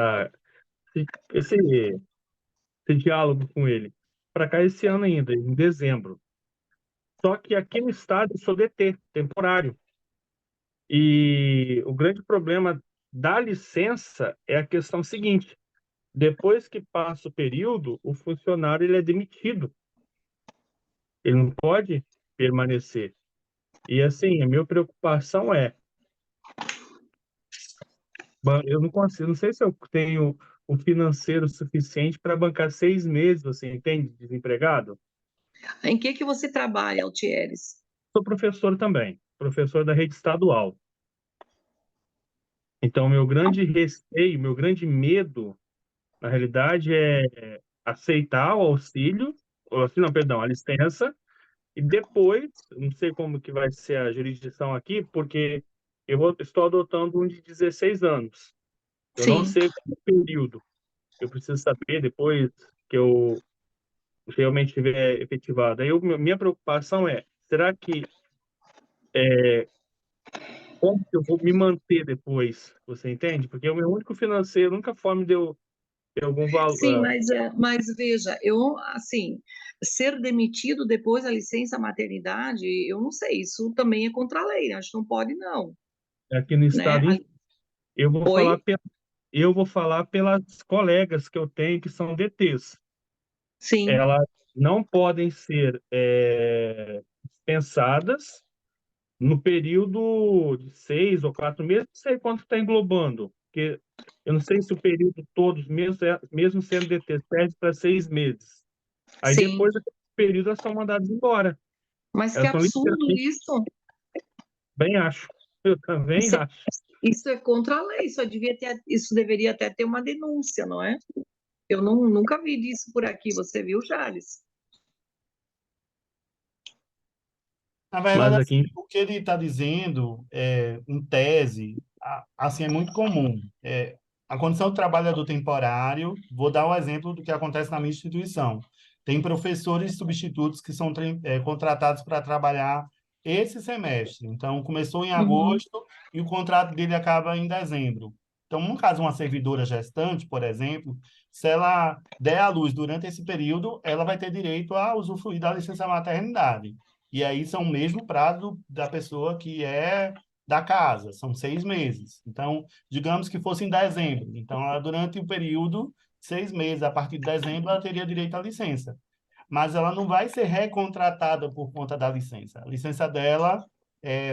esse diálogo com ele para cá esse ano ainda, em dezembro. Só que aqui no estado eu sou DT, temporário. E o grande problema da licença é a questão seguinte: depois que passa o período, o funcionário ele é demitido. Ele não pode permanecer. E assim, a minha preocupação é, eu não consigo, não sei se eu tenho o financeiro suficiente para bancar 6 meses, você entende, desempregado. em que você trabalha, Altieres? Sou professor também, professor da rede estadual. Então, meu grande receio, meu grande medo, na realidade, é aceitar o auxílio, não, perdão, a licença, e depois, não sei como que vai ser a jurisdição aqui, porque estou adotando um de 16 anos. Eu não Sim, sei qual período. Eu preciso saber depois que eu realmente estiver efetivado. Aí, minha preocupação é, será que como que eu vou me manter depois? Você entende? Porque o meu único financeiro, a única forma de eu ter algum sim, valor. mas veja, eu, assim, ser demitido depois da licença maternidade, eu não sei, isso também é contra a lei, né? Acho que não pode, não, Aqui no né? estado, eu vou falar, Oi? eu vou falar pelas colegas que eu tenho que são DTs. Sim, Elas não podem ser dispensadas no período de 6 ou 4 meses, não sei quanto está englobando, porque eu não sei se o período todo, mesmo sendo DT, serve para 6 meses. Aí sim, depois daquele período elas são mandadas embora. mas que Elas são absurdo literalmente, isso. bem acho. Eu também Isso é, acho. isso é contra a lei, isso deveria até ter uma denúncia, não é? Eu nunca vi disso por aqui, você viu, Charles? Na verdade, Mas assim, aqui, o que ele está dizendo, em tese, assim, é muito comum. A condição de trabalhador temporário, vou dar um exemplo do que acontece na minha instituição. Tem professores substitutos que são contratados para trabalhar esse semestre. Então, começou em Uhum. agosto e o contrato dele acaba em dezembro. Então, no caso, uma servidora gestante, por exemplo, se ela der à luz durante esse período, ela vai ter direito a usufruir da licença maternidade. E aí são o mesmo prazo da pessoa que é da casa, são 6 meses. Então, digamos que fosse em dezembro. Então, durante o período, 6 meses, a partir de dezembro, ela teria direito à licença. Mas ela não vai ser recontratada por conta da licença. A licença dela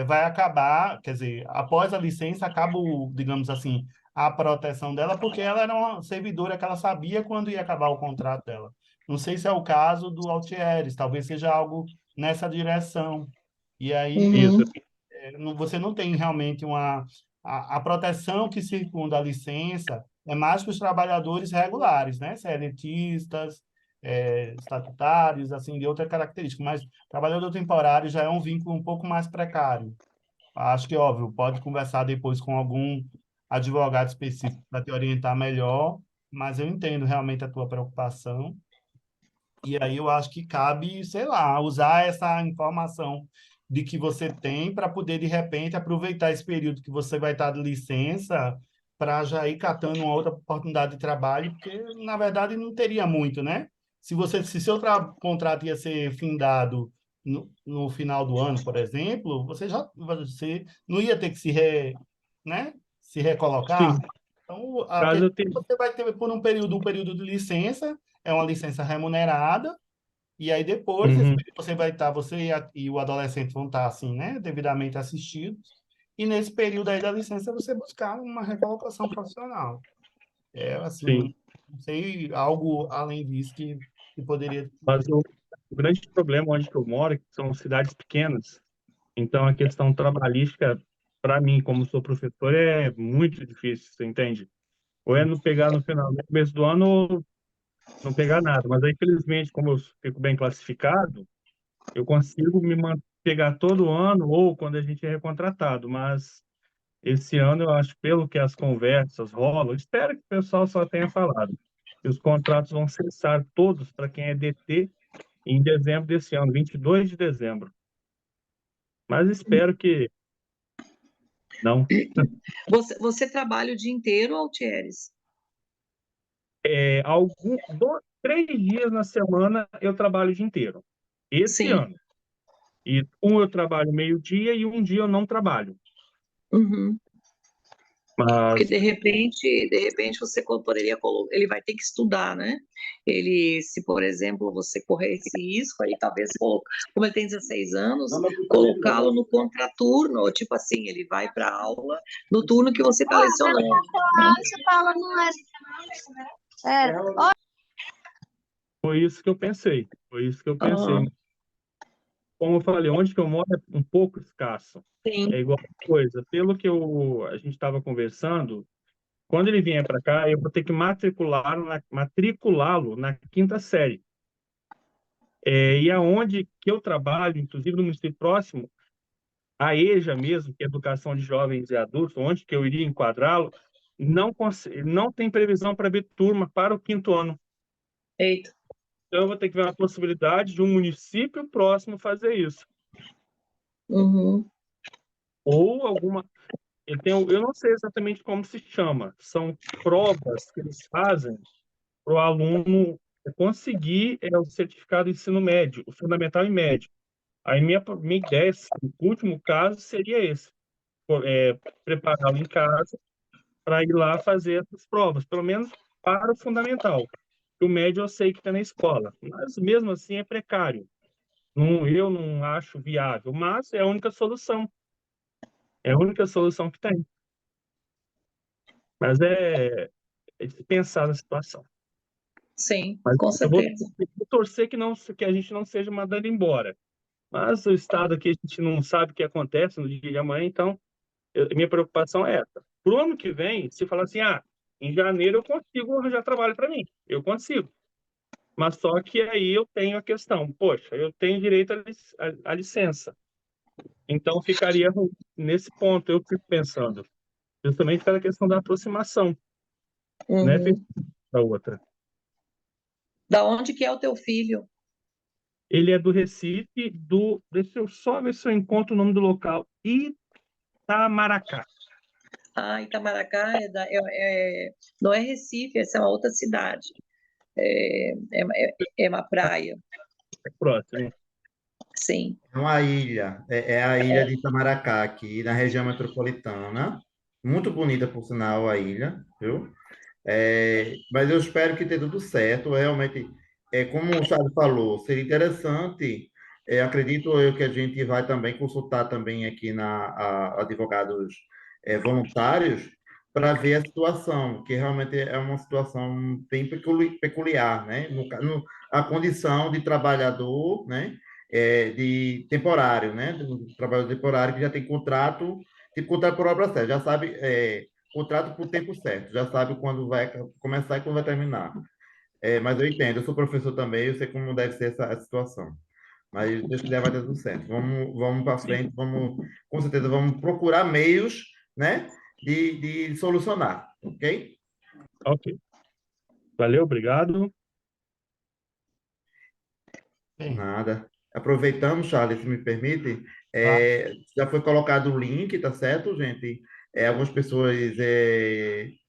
vai acabar, quer dizer, após a licença, acaba, digamos assim, a proteção dela, porque ela era uma servidora que ela sabia quando ia acabar o contrato dela. Não sei se é o caso do Altieres, talvez seja algo nessa direção. E aí isso, Uhum. você não tem realmente a proteção que circunda a licença é mais para os trabalhadores regulares, né? CLTistas, estatutários, assim, de outra característica, mas trabalhador temporário já é um vínculo um pouco mais precário. Acho que, óbvio, pode conversar depois com algum advogado específico para te orientar melhor, mas eu entendo realmente a tua preocupação. E aí eu acho que cabe, sei lá, usar essa informação de que você tem para poder, de repente, aproveitar esse período que você vai estar de licença para já ir catando uma outra oportunidade de trabalho, porque, na verdade, não teria muito, né? Se seu contrato ia ser findado no final do ano, por exemplo, você não ia ter que né, se recolocar. Sim, Então, caso eu tenha. você vai ter por um período de licença, é uma licença remunerada, e aí depois Uhum, você vai estar, e o adolescente vão estar assim, né, devidamente assistidos, e nesse período aí da licença você buscar uma recolocação profissional. É assim, sim. não sei, algo além disso que poderia. Mas o grande problema onde que eu moro é que são cidades pequenas. Então, a questão trabalhística, para mim, como sou professor, é muito difícil, você entende? Ou é não pegar no final, no começo do ano, ou não pegar nada. Mas aí, felizmente, como eu fico bem classificado, eu consigo pegar todo ano ou quando a gente é recontratado. Mas esse ano, eu acho, pelo que as conversas rolam, espero que o pessoal só tenha falado, que os contratos vão cessar todos para quem é DT em dezembro desse ano, 22 de dezembro. Mas espero que não. Você trabalha o dia inteiro, Altieres? Três dias na semana eu trabalho o dia inteiro. Esse Sim. ano. E um eu trabalho meio-dia e um dia eu não trabalho. Uhum. Porque Mas de repente poderia colocar, ele vai ter que estudar, né? Ele, se por exemplo você correr esse risco, aí talvez, como ele tem 16 anos, colocá-lo no contraturno, tipo assim, ele vai para aula no turno que você está lecionando. foi isso que eu pensei. Foi isso que eu pensei. Aham, Como eu falei, onde que eu moro é um pouco escasso. É sim, igual coisa. Pelo que a gente estava conversando, quando ele vier para cá, eu vou ter que matriculá-lo na quinta série. E aonde que eu trabalho, inclusive no município próximo, a EJA mesmo, que é Educação de Jovens e Adultos, onde que eu iria enquadrá-lo, não tem previsão para abrir turma para o quinto ano. eita. Então, eu vou ter que ver uma possibilidade de um município próximo fazer isso. Uhum, Ou alguma. Eu não sei exatamente como se chama. São provas que eles fazem para o aluno conseguir o certificado de ensino médio, o fundamental e médio. Aí minha ideia, assim, no último caso, seria esse. Prepará-lo em casa para ir lá fazer essas provas, pelo menos para o fundamental. O médio eu sei que está na escola, mas mesmo assim é precário. Não, eu não acho viável, mas é a única solução. É a única solução que tem. Mas é de se pensar na situação. sim, Mas com certeza. eu vou torcer que a gente não seja mandado embora. Mas o estado aqui a gente não sabe o que acontece no dia de amanhã, então minha preocupação é essa. Para o ano que vem, se falar assim, em janeiro eu consigo arranjar trabalho para mim, eu consigo. Mas só que aí eu tenho a questão, poxa, eu tenho direito à licença. Então ficaria ruim. Nesse ponto, eu fico pensando, justamente pela questão da aproximação, né, Uhum. da outra. Da onde que é o teu filho? Ele é do Recife, deixa eu só ver se eu encontro o nome do local, Itamaracá. Ah, Itamaracá não é Recife, essa é uma outra cidade. É uma praia, É próximo. sim. É uma ilha, é a ilha de Itamaracá, aqui na região metropolitana. Muito bonita, por sinal, a ilha, viu? Mas eu espero que dê tudo certo. Realmente, como o Charles falou, seria interessante. Acredito eu que a gente vai também consultar também aqui advogados voluntários para ver a situação, que realmente é uma situação bem peculiar, né? A condição de trabalhador, né? De temporário, né? Do trabalhador temporário que já tem contrato, tipo contrato por obra certa, já sabe. Contrato por tempo certo, já sabe quando vai começar e quando vai terminar. Mas eu entendo, eu sou professor também, eu sei como deve ser essa situação. Mas Deus quiser vai dar tudo certo. Vamos para frente, com certeza, vamos procurar meios, né, de solucionar, ok? Ok. Valeu, obrigado. Bem, Nada. Aproveitamos, Charles, se me permite, claro. já foi colocado o link, tá certo, gente? Algumas pessoas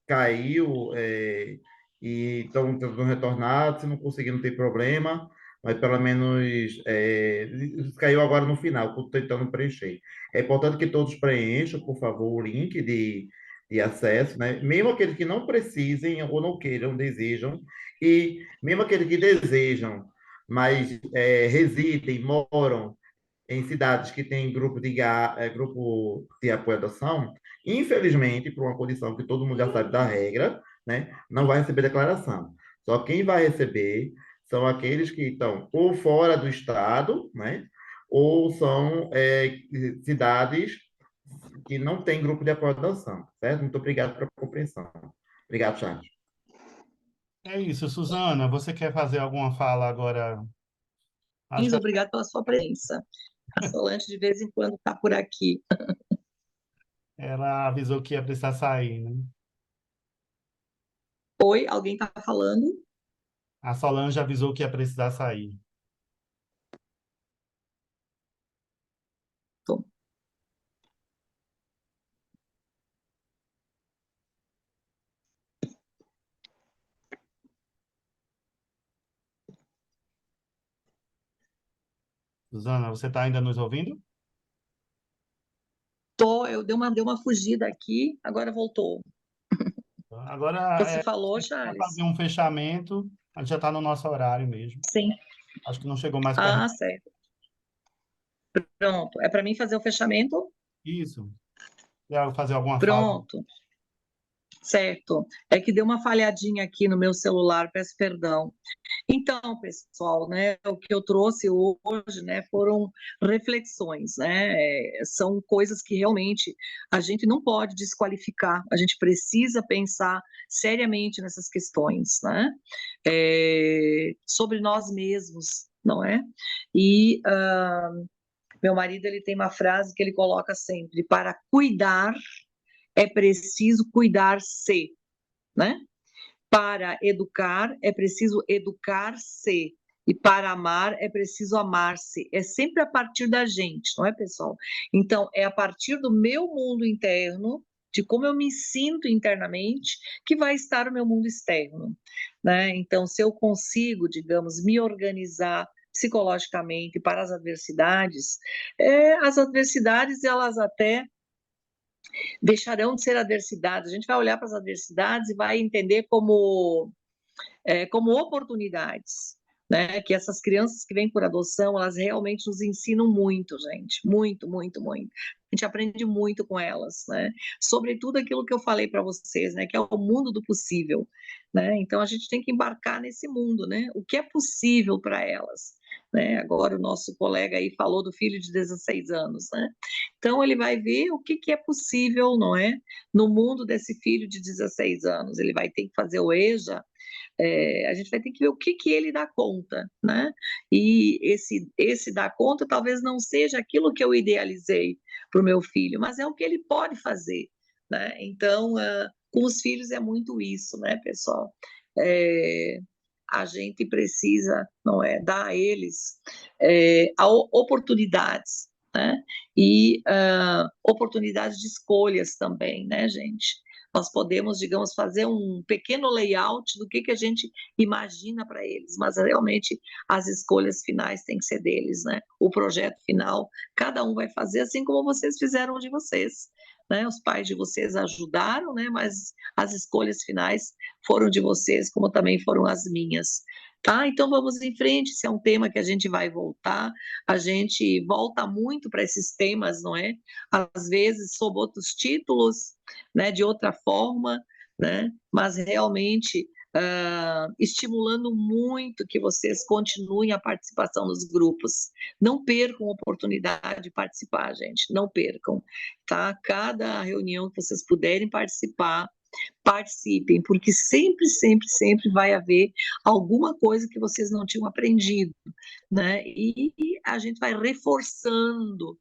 caiu e estão tentando retornar, se não conseguir, não tem problema, mas pelo menos caiu agora no final, estou tentando preencher. É importante que todos preencham, por favor, o link de acesso, né? Mesmo aqueles que não precisem ou não queiram, desejam, e mesmo aqueles que desejam mas residem, moram em cidades que têm grupo de apoio à adoção, infelizmente, por uma condição que todo mundo já sabe da regra, né, não vai receber declaração. Só quem vai receber são aqueles que estão ou fora do estado, né, ou são cidades que não têm grupo de apoio à adoção, certo? Muito obrigado pela compreensão. Obrigado, Charles. É isso, Suzana, você quer fazer alguma fala agora? Acho que Obrigado pela sua presença. A Solange, de vez em quando, está por aqui. ela avisou que ia precisar sair, né? Oi, alguém está falando? A Solange avisou que ia precisar sair. Tô. Suzana, você está ainda nos ouvindo? Eu dei uma fugida aqui, agora voltou. Agora, Você falou, para fazer Charles? um fechamento, a gente já está no nosso horário mesmo. Sim. Acho que não chegou mais perto. Ah, certo. Pronto. É para mim fazer o fechamento? Isso. Quer fazer alguma fala? Pronto. Certo. É que deu uma falhadinha aqui no meu celular, peço perdão. Então, pessoal, né, o que eu trouxe hoje, né, foram reflexões, né, são coisas que realmente a gente não pode desqualificar, a gente precisa pensar seriamente nessas questões, né, sobre nós mesmos, não é? E meu marido, ele tem uma frase que ele coloca sempre: para cuidar é preciso cuidar-se, né? Para educar é preciso educar-se. E para amar é preciso amar-se. É sempre a partir da gente, não é, pessoal? Então, é a partir do meu mundo interno, de como eu me sinto internamente, que vai estar o meu mundo externo, né? Então, se eu consigo, digamos, me organizar psicologicamente para as adversidades, elas até deixarão de ser adversidades. A gente vai olhar para as adversidades e vai entender como oportunidades, né? Que essas crianças que vêm por adoção, elas realmente nos ensinam muito, gente, muito, muito, muito. A gente aprende muito com elas, né? Sobretudo aquilo que eu falei para vocês, né? Que é o mundo do possível, né? Então a gente tem que embarcar nesse mundo, né? O que é possível para elas, né? Agora o nosso colega aí falou do filho de 16 anos, né? Então ele vai ver o que é possível, não é? No mundo desse filho de 16 anos, ele vai ter que fazer o EJA, a gente vai ter que ver o que ele dá conta, né? E esse dar conta talvez não seja aquilo que eu idealizei para o meu filho, mas é o que ele pode fazer, né? Então, com os filhos é muito isso, né, pessoal? A gente precisa, não é, dar a eles oportunidades, né? E oportunidades de escolhas também, né, gente? Nós podemos, digamos, fazer um pequeno layout do que a gente imagina para eles, mas realmente as escolhas finais têm que ser deles, né? O projeto final, cada um vai fazer assim como vocês fizeram de vocês, né? Os pais de vocês ajudaram, né? Mas as escolhas finais foram de vocês, como também foram as minhas. Tá? Então vamos em frente, esse é um tema que a gente vai voltar, a gente volta muito para esses temas, não é? Às vezes sob outros títulos, né, de outra forma, né, mas realmente estimulando muito que vocês continuem a participação nos grupos. Não percam a oportunidade de participar, gente, não percam, tá? Cada reunião que vocês puderem participar, participem, porque sempre, sempre, sempre vai haver alguma coisa que vocês não tinham aprendido, né? E a gente vai reforçando,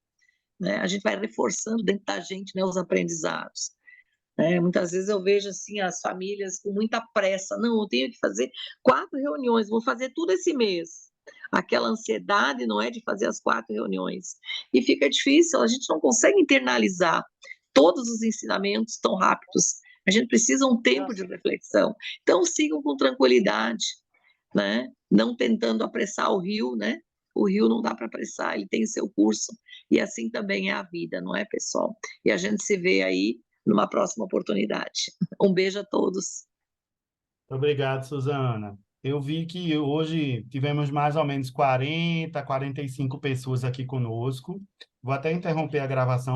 né? A gente vai reforçando dentro da gente, né, os aprendizados. né? Muitas vezes eu vejo assim as famílias com muita pressa. Não, eu tenho que fazer 4 reuniões, vou fazer tudo esse mês. Aquela ansiedade, não é, de fazer as 4 reuniões. E fica difícil, a gente não consegue internalizar todos os ensinamentos tão rápidos. A gente precisa um tempo de reflexão. Então sigam com tranquilidade, né? Não tentando apressar o rio, né? O rio não dá para apressar, ele tem seu curso. E assim também é a vida, não é, pessoal? E a gente se vê aí numa próxima oportunidade. Um beijo a todos. Obrigado, Suzana. Eu vi que hoje tivemos mais ou menos 45 pessoas aqui conosco. Vou até interromper a gravação